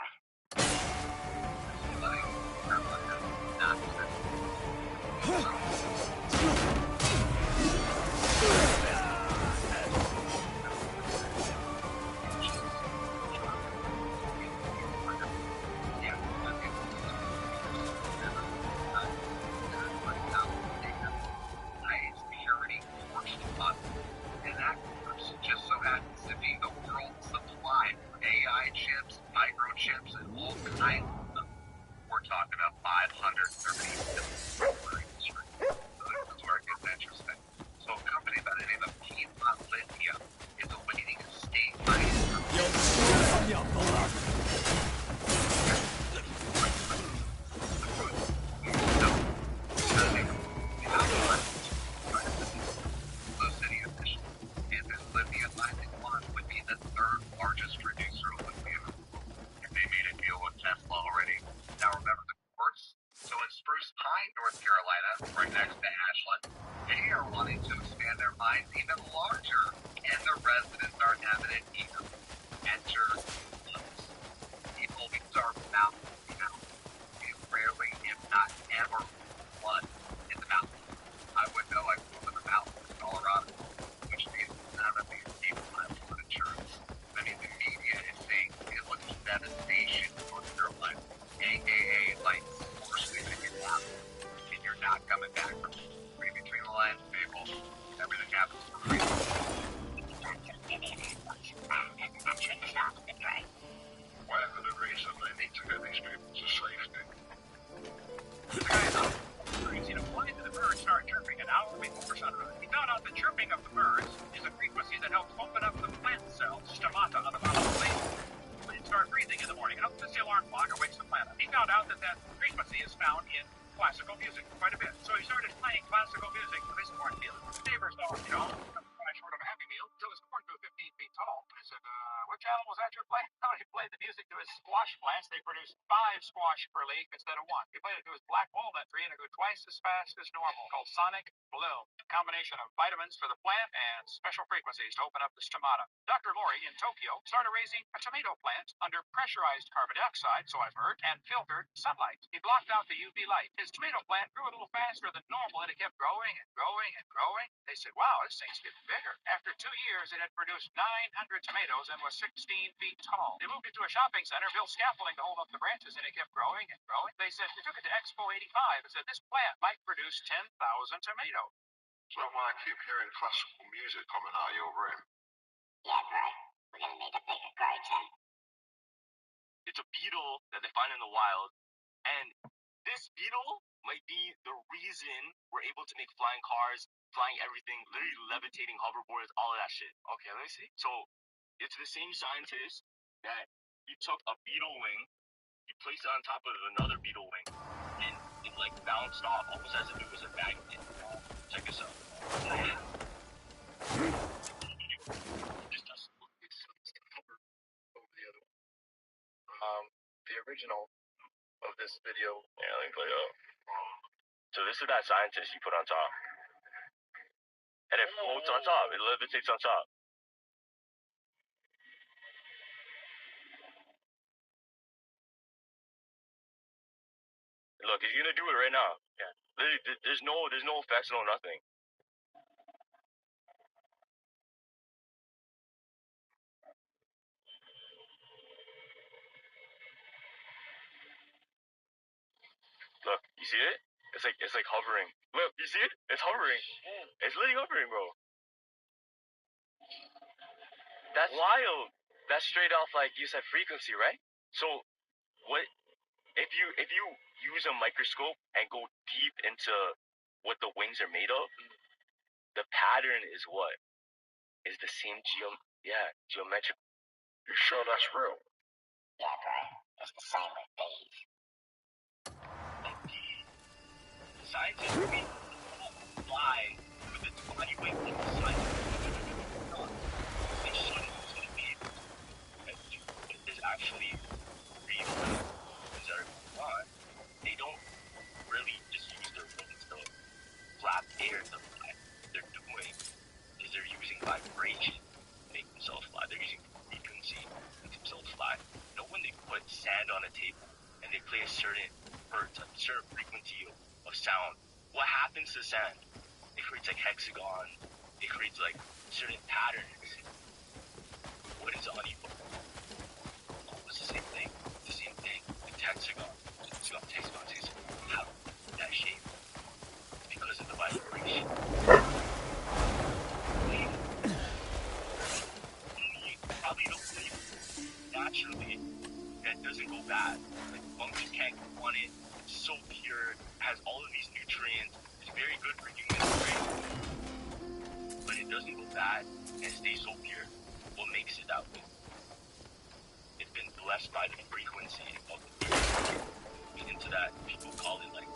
wanting to expand their minds even larger, and the residents are evident either. Enter looks. People start mouth to mouth. You rarely, if not ever, blood in the mouth. I would know I grew up in the mountains in Colorado, which means none of these people have flood insurance. I mean, the media is saying it was devastation for their life, aka like forcing to get out, and you're not coming back from it. Read between the lines, people. Everything happens for a reason. Whatever the reason, they need to get these people to safety. You know, why did the birds start chirping an hour before sunrise? We found out the chirping of the birds is a frequency that helps open up the plant cells, stomata, on the bottom of the plant. Plants start breathing in the morning, and up the alarm clock awakes the planet. He found out that that frequency is found in classical music quite a bit. So he started playing classical music for his cornfield. The neighbors thought, you know, I'm short of a Happy Meal until his corn grew 15 feet tall. I said, which animal was that you're playing? Oh, he played the music to his squash plants. They produced 5 squash per leaf instead of 1. He played it to his black walnut tree, and it grew twice as fast as normal, called Sonic Bloom. A combination of vitamins for the plant and special frequencies to open up the stomata. Dr. Mori in Tokyo started raising a tomato plant under pressurized carbon dioxide, so I've heard, and filtered sunlight. He blocked out the UV light. His tomato plant grew a little faster than normal, and it kept growing and growing and growing. They said, wow, this thing's getting bigger. After 2 years, it had produced 900 tomatoes and was 16 feet tall. They moved it to a shopping center, built scaffolding to hold up the branches, and it kept growing and growing. They said, they took it to Expo 85 and said, this plant might produce 10,000 tomatoes. So when I keep hearing classical music coming out of your room. Yeah, bro. We're gonna need a bigger grow tent. It's a beetle that they find in the wild, and this beetle might be the reason we're able to make flying cars, flying everything, literally levitating hoverboards, all of that shit. Okay, let me see. So, it's the same scientist that he took a beetle wing, he placed it on top of another beetle wing, and it like bounced off, almost as if it was a magnet. Check this out. Just does it's hover over the other one. The original of this video. Yeah, let me play it up. So this is that scientist you put on top. And it floats on top. It levitates on top. Look, he's gonna do it right now. Yeah. Literally, there's no effects, no nothing. Look, you see it? It's like hovering. Look, you see it? It's hovering. It's literally hovering, bro. That's wild. That's straight off, like you said, frequency, right? So, what if you use a microscope and go deep into what the wings are made of? The pattern is what is the same geometric. You sure that's real? Yeah, bro. It's the same with bees. Scientists can fly with its body weight in the sun. They shouldn't be able to. There's actually real things that are going on. They don't really just use their wings to flap air to fly. What they're doing is they're using vibration to make themselves fly. They're using frequency to make themselves fly. You know, when they put sand on a table and they play a certain frequency of sound, what happens to sand? It creates like hexagon. It creates like certain patterns. What is unequal? It's the same thing. It's the same thing. It's hexagon. Hexagon. How that shape? It's because of the vibration. You probably don't believe naturally that doesn't go bad. Like fungus can't go on it. It's so pure. Has all of these nutrients. It's very good for humans, right? But it doesn't go bad and it stays so pure. What makes it that way? It's been blessed by the frequency of the into that. People call it like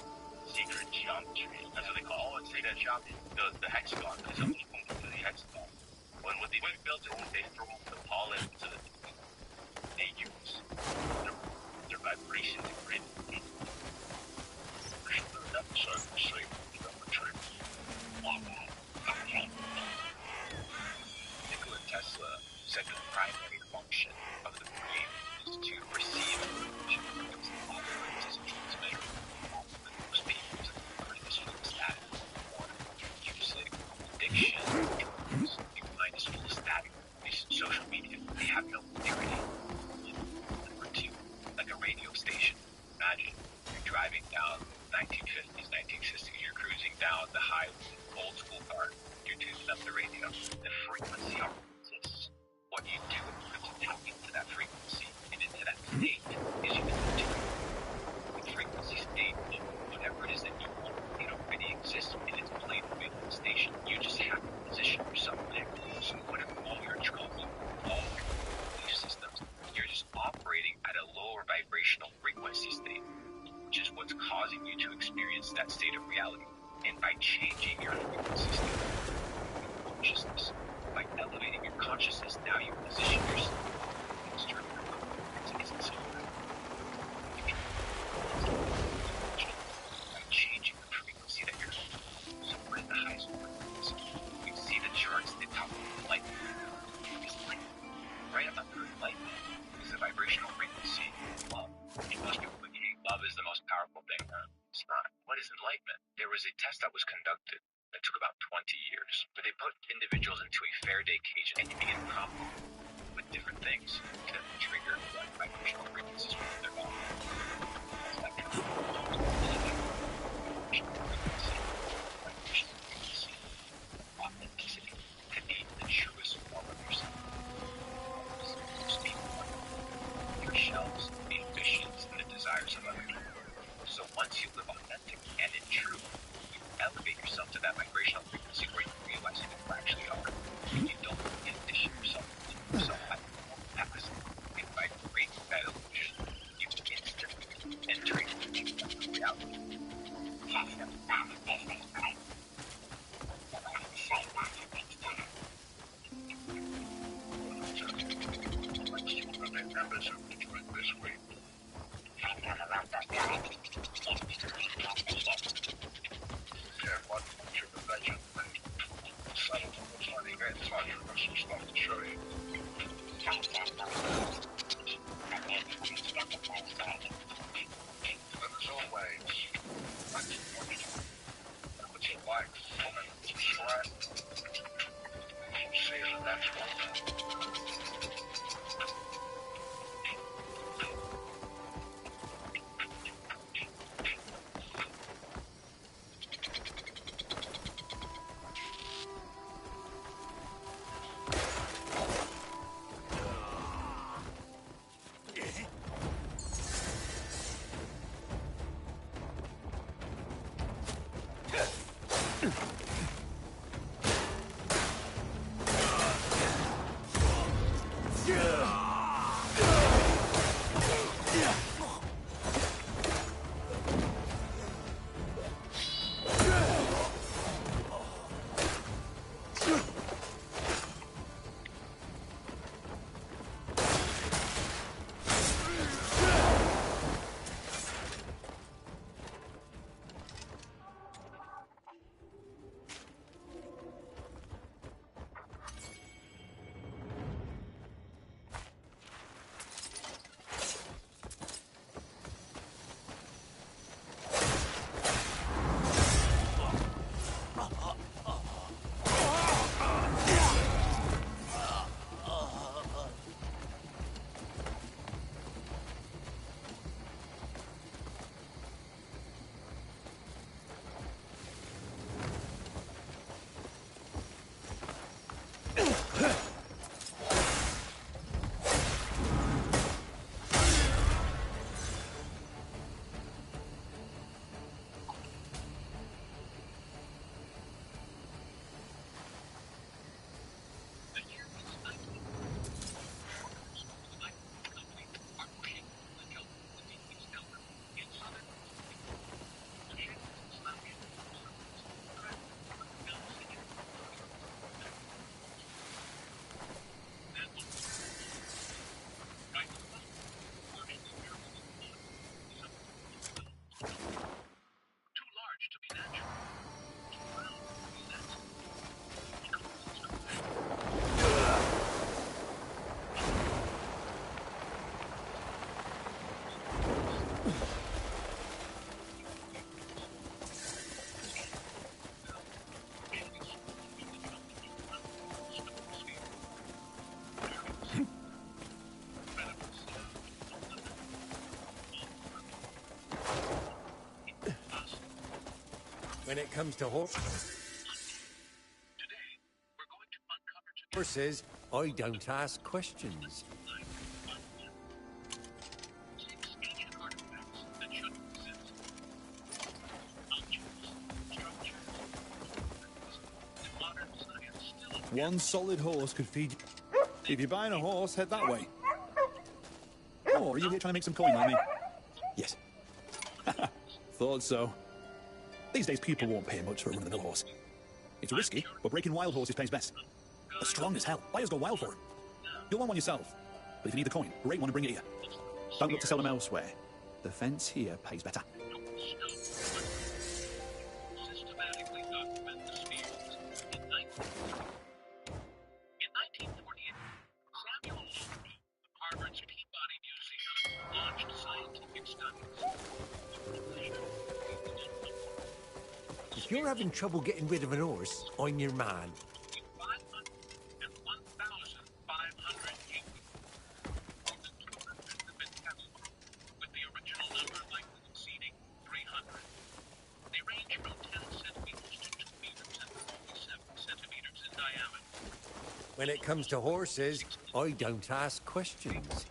sacred geometry. That's what they call it. Sacred geometry. The hexagon. It's something to the hexagon. When what they built it, they throw the pollen to the they use their vibration to create the that certain shape geometry. said the primary function of the brain is to receive information from its operates as a transmitter. Most people are in this full static or music, addiction, drugs. Your mind is full of static. Social media, they have no clarity. Number two, like a radio station. Imagine you're driving down 1950s, 1960s, you're cruising down the highway, old school car, you're tuning up the radio. The frequency already exists. What you do in order to tap into that frequency and into that state is you can do the frequency state of whatever it is that you want. It already exists in its plain radio station. You just have to position yourself there. So whatever all your drugs, all your belief systems, you're just operating at a lower vibrational frequency state, which is what's causing you to experience that state of reality. And by changing your frequency state, your consciousness, by elevating your consciousness, now you position yourself against your frequency. By changing the frequency that you're on. So what is the highest frequency? You see the charts, the top of light. It's light. Right up under light is the vibrational frequency of love. And most people think love is the most powerful thing. It's not. What is enlightenment? There was a test that was conducted that took about 20 years, where they put individuals into a Faraday cage and you begin prompting with different things to trigger like vibrational frequencies within their body. That kind of authenticity to be the truest form of yourself. Speak your shells, the ambitions, and the desires of other people. So once you live authentic and in truth, you elevate yourself to that vibrational frequency where you realize who you actually are. And you don't condition yourself to yourself by past. You vibrate that illusion. You instantly enter into reality. Members who joined this week. Yeah, one function of legend. Some of them were funny events. I've got some stuff to show you. But as always, what's it like coming to Shrine? See it as a natural. When it comes to horses, I don't ask questions. One solid horse could feed you. If you're buying a horse, head that way. Oh, are you here trying to make some coin like me? Yes. Thought so. These days, people won't pay much for a run-of-the-mill horse. It's risky, but breaking wild horses pays best. They're strong as hell. Buyers go wild for them. You'll want one yourself. But if you need the coin, rate one and bring it here. Don't look to sell them elsewhere. The fence here pays better. If you're having trouble getting rid of an horse, I'm your man. When it comes to horses, I don't ask questions.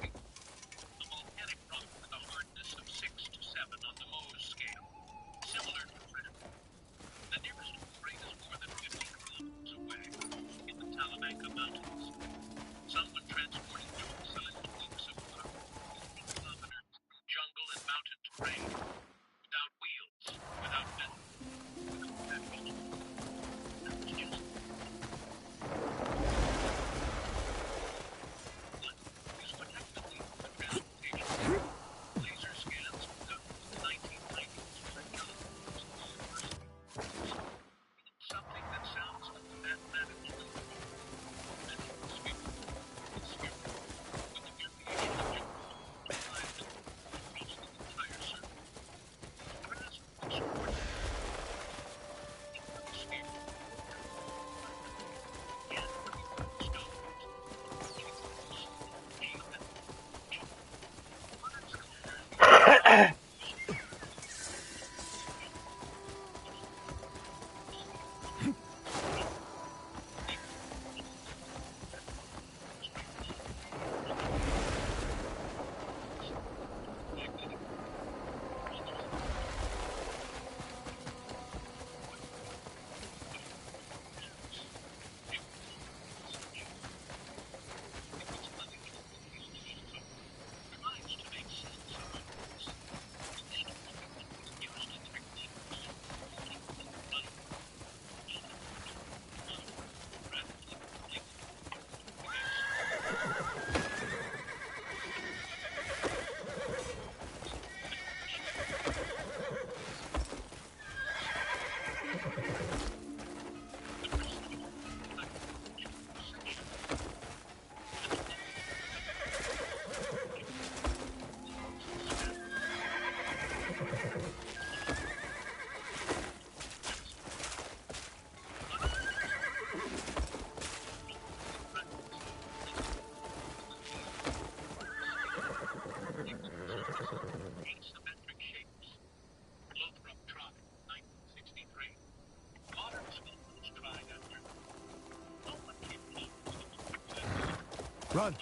Run!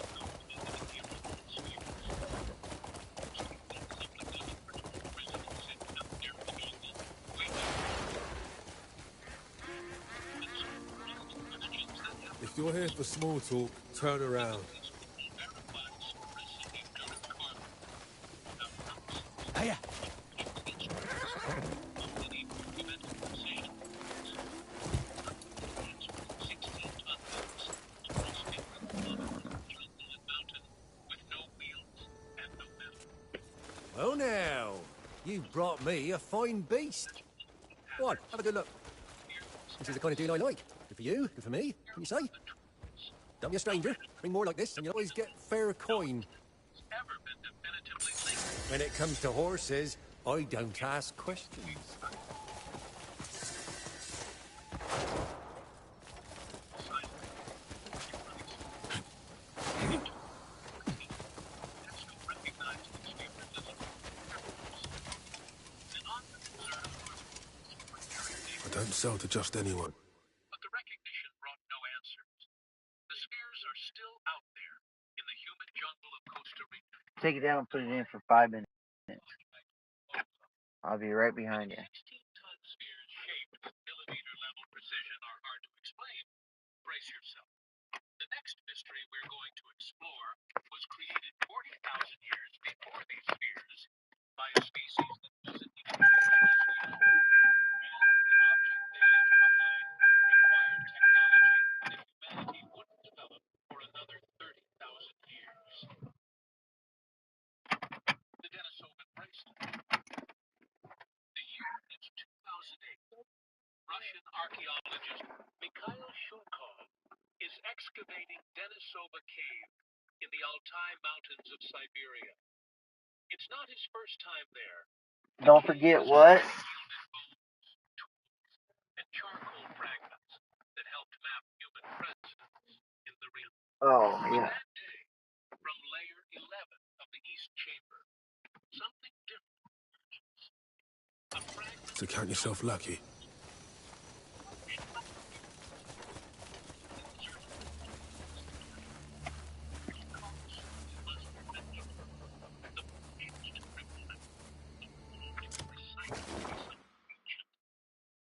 If you're here for small talk, turn around. Hiya! Well now, you brought me a fine beast. Go on, have a good look. This is the kind of deal I like. Good for you, good for me, can you say? Don't be a stranger. Bring more like this and you'll always get fair coin. When it comes to horses, I don't ask questions. sell to just anyone. But the recognition brought no answers. The spheres are still out there in the humid jungle of Costa Rica. Take it down and put it in for 5 minutes. I'll be right behind you. 16-ton spheres shaped with millimeter-level precision are hard to explain. Brace yourself. The next mystery we're going to explore was created 40,000 years before these spheres by a species that wasn't even the object they left behind required technology that humanity wouldn't develop for another 30,000 years. The Denisovan bracelet. The year is 2008. Russian archaeologist Mikhail Shulkov is excavating Denisova Cave in the Altai Mountains of Siberia. It's not his first time there. Don't forget what? And charcoal fragments that helped map human presence in the real. Oh, yeah. That day, from layer 11 of the East Chamber, something different emerges. A fragment. So count yourself lucky.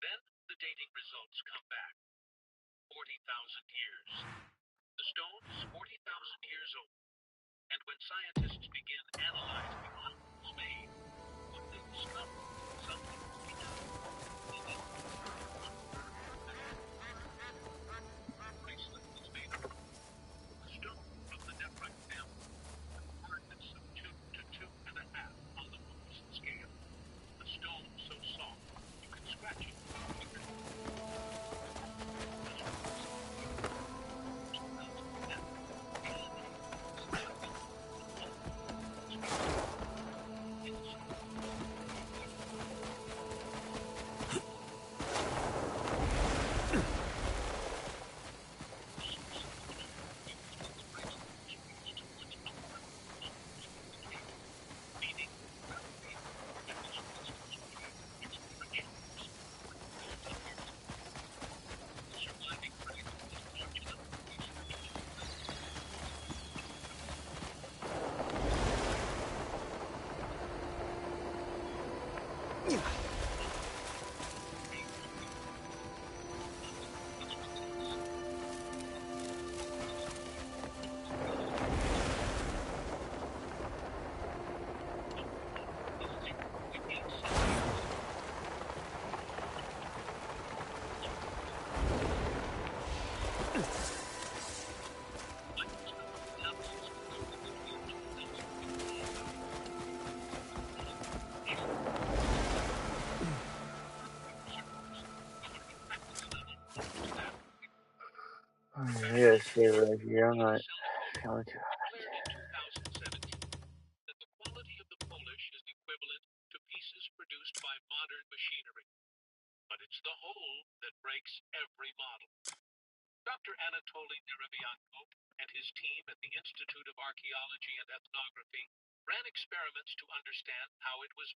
Then the dating results come back. 40,000 years. The stone is 40,000 years old. And when scientists begin analyzing how it was made, what they discover something we know. The bracelet is made of a stone from the Nephrite family, with hardness of 2 to 2.5 on the Mohs scale. A stone so soft you can scratch it. Yeah, stay right here. I'm not going to. That the quality of the Polish is equivalent to pieces produced by modern machinery. But it's the whole that breaks every model. Dr. Anatoly Nerebianko and his team at the Institute of Archaeology and Ethnography ran experiments to understand how it was made.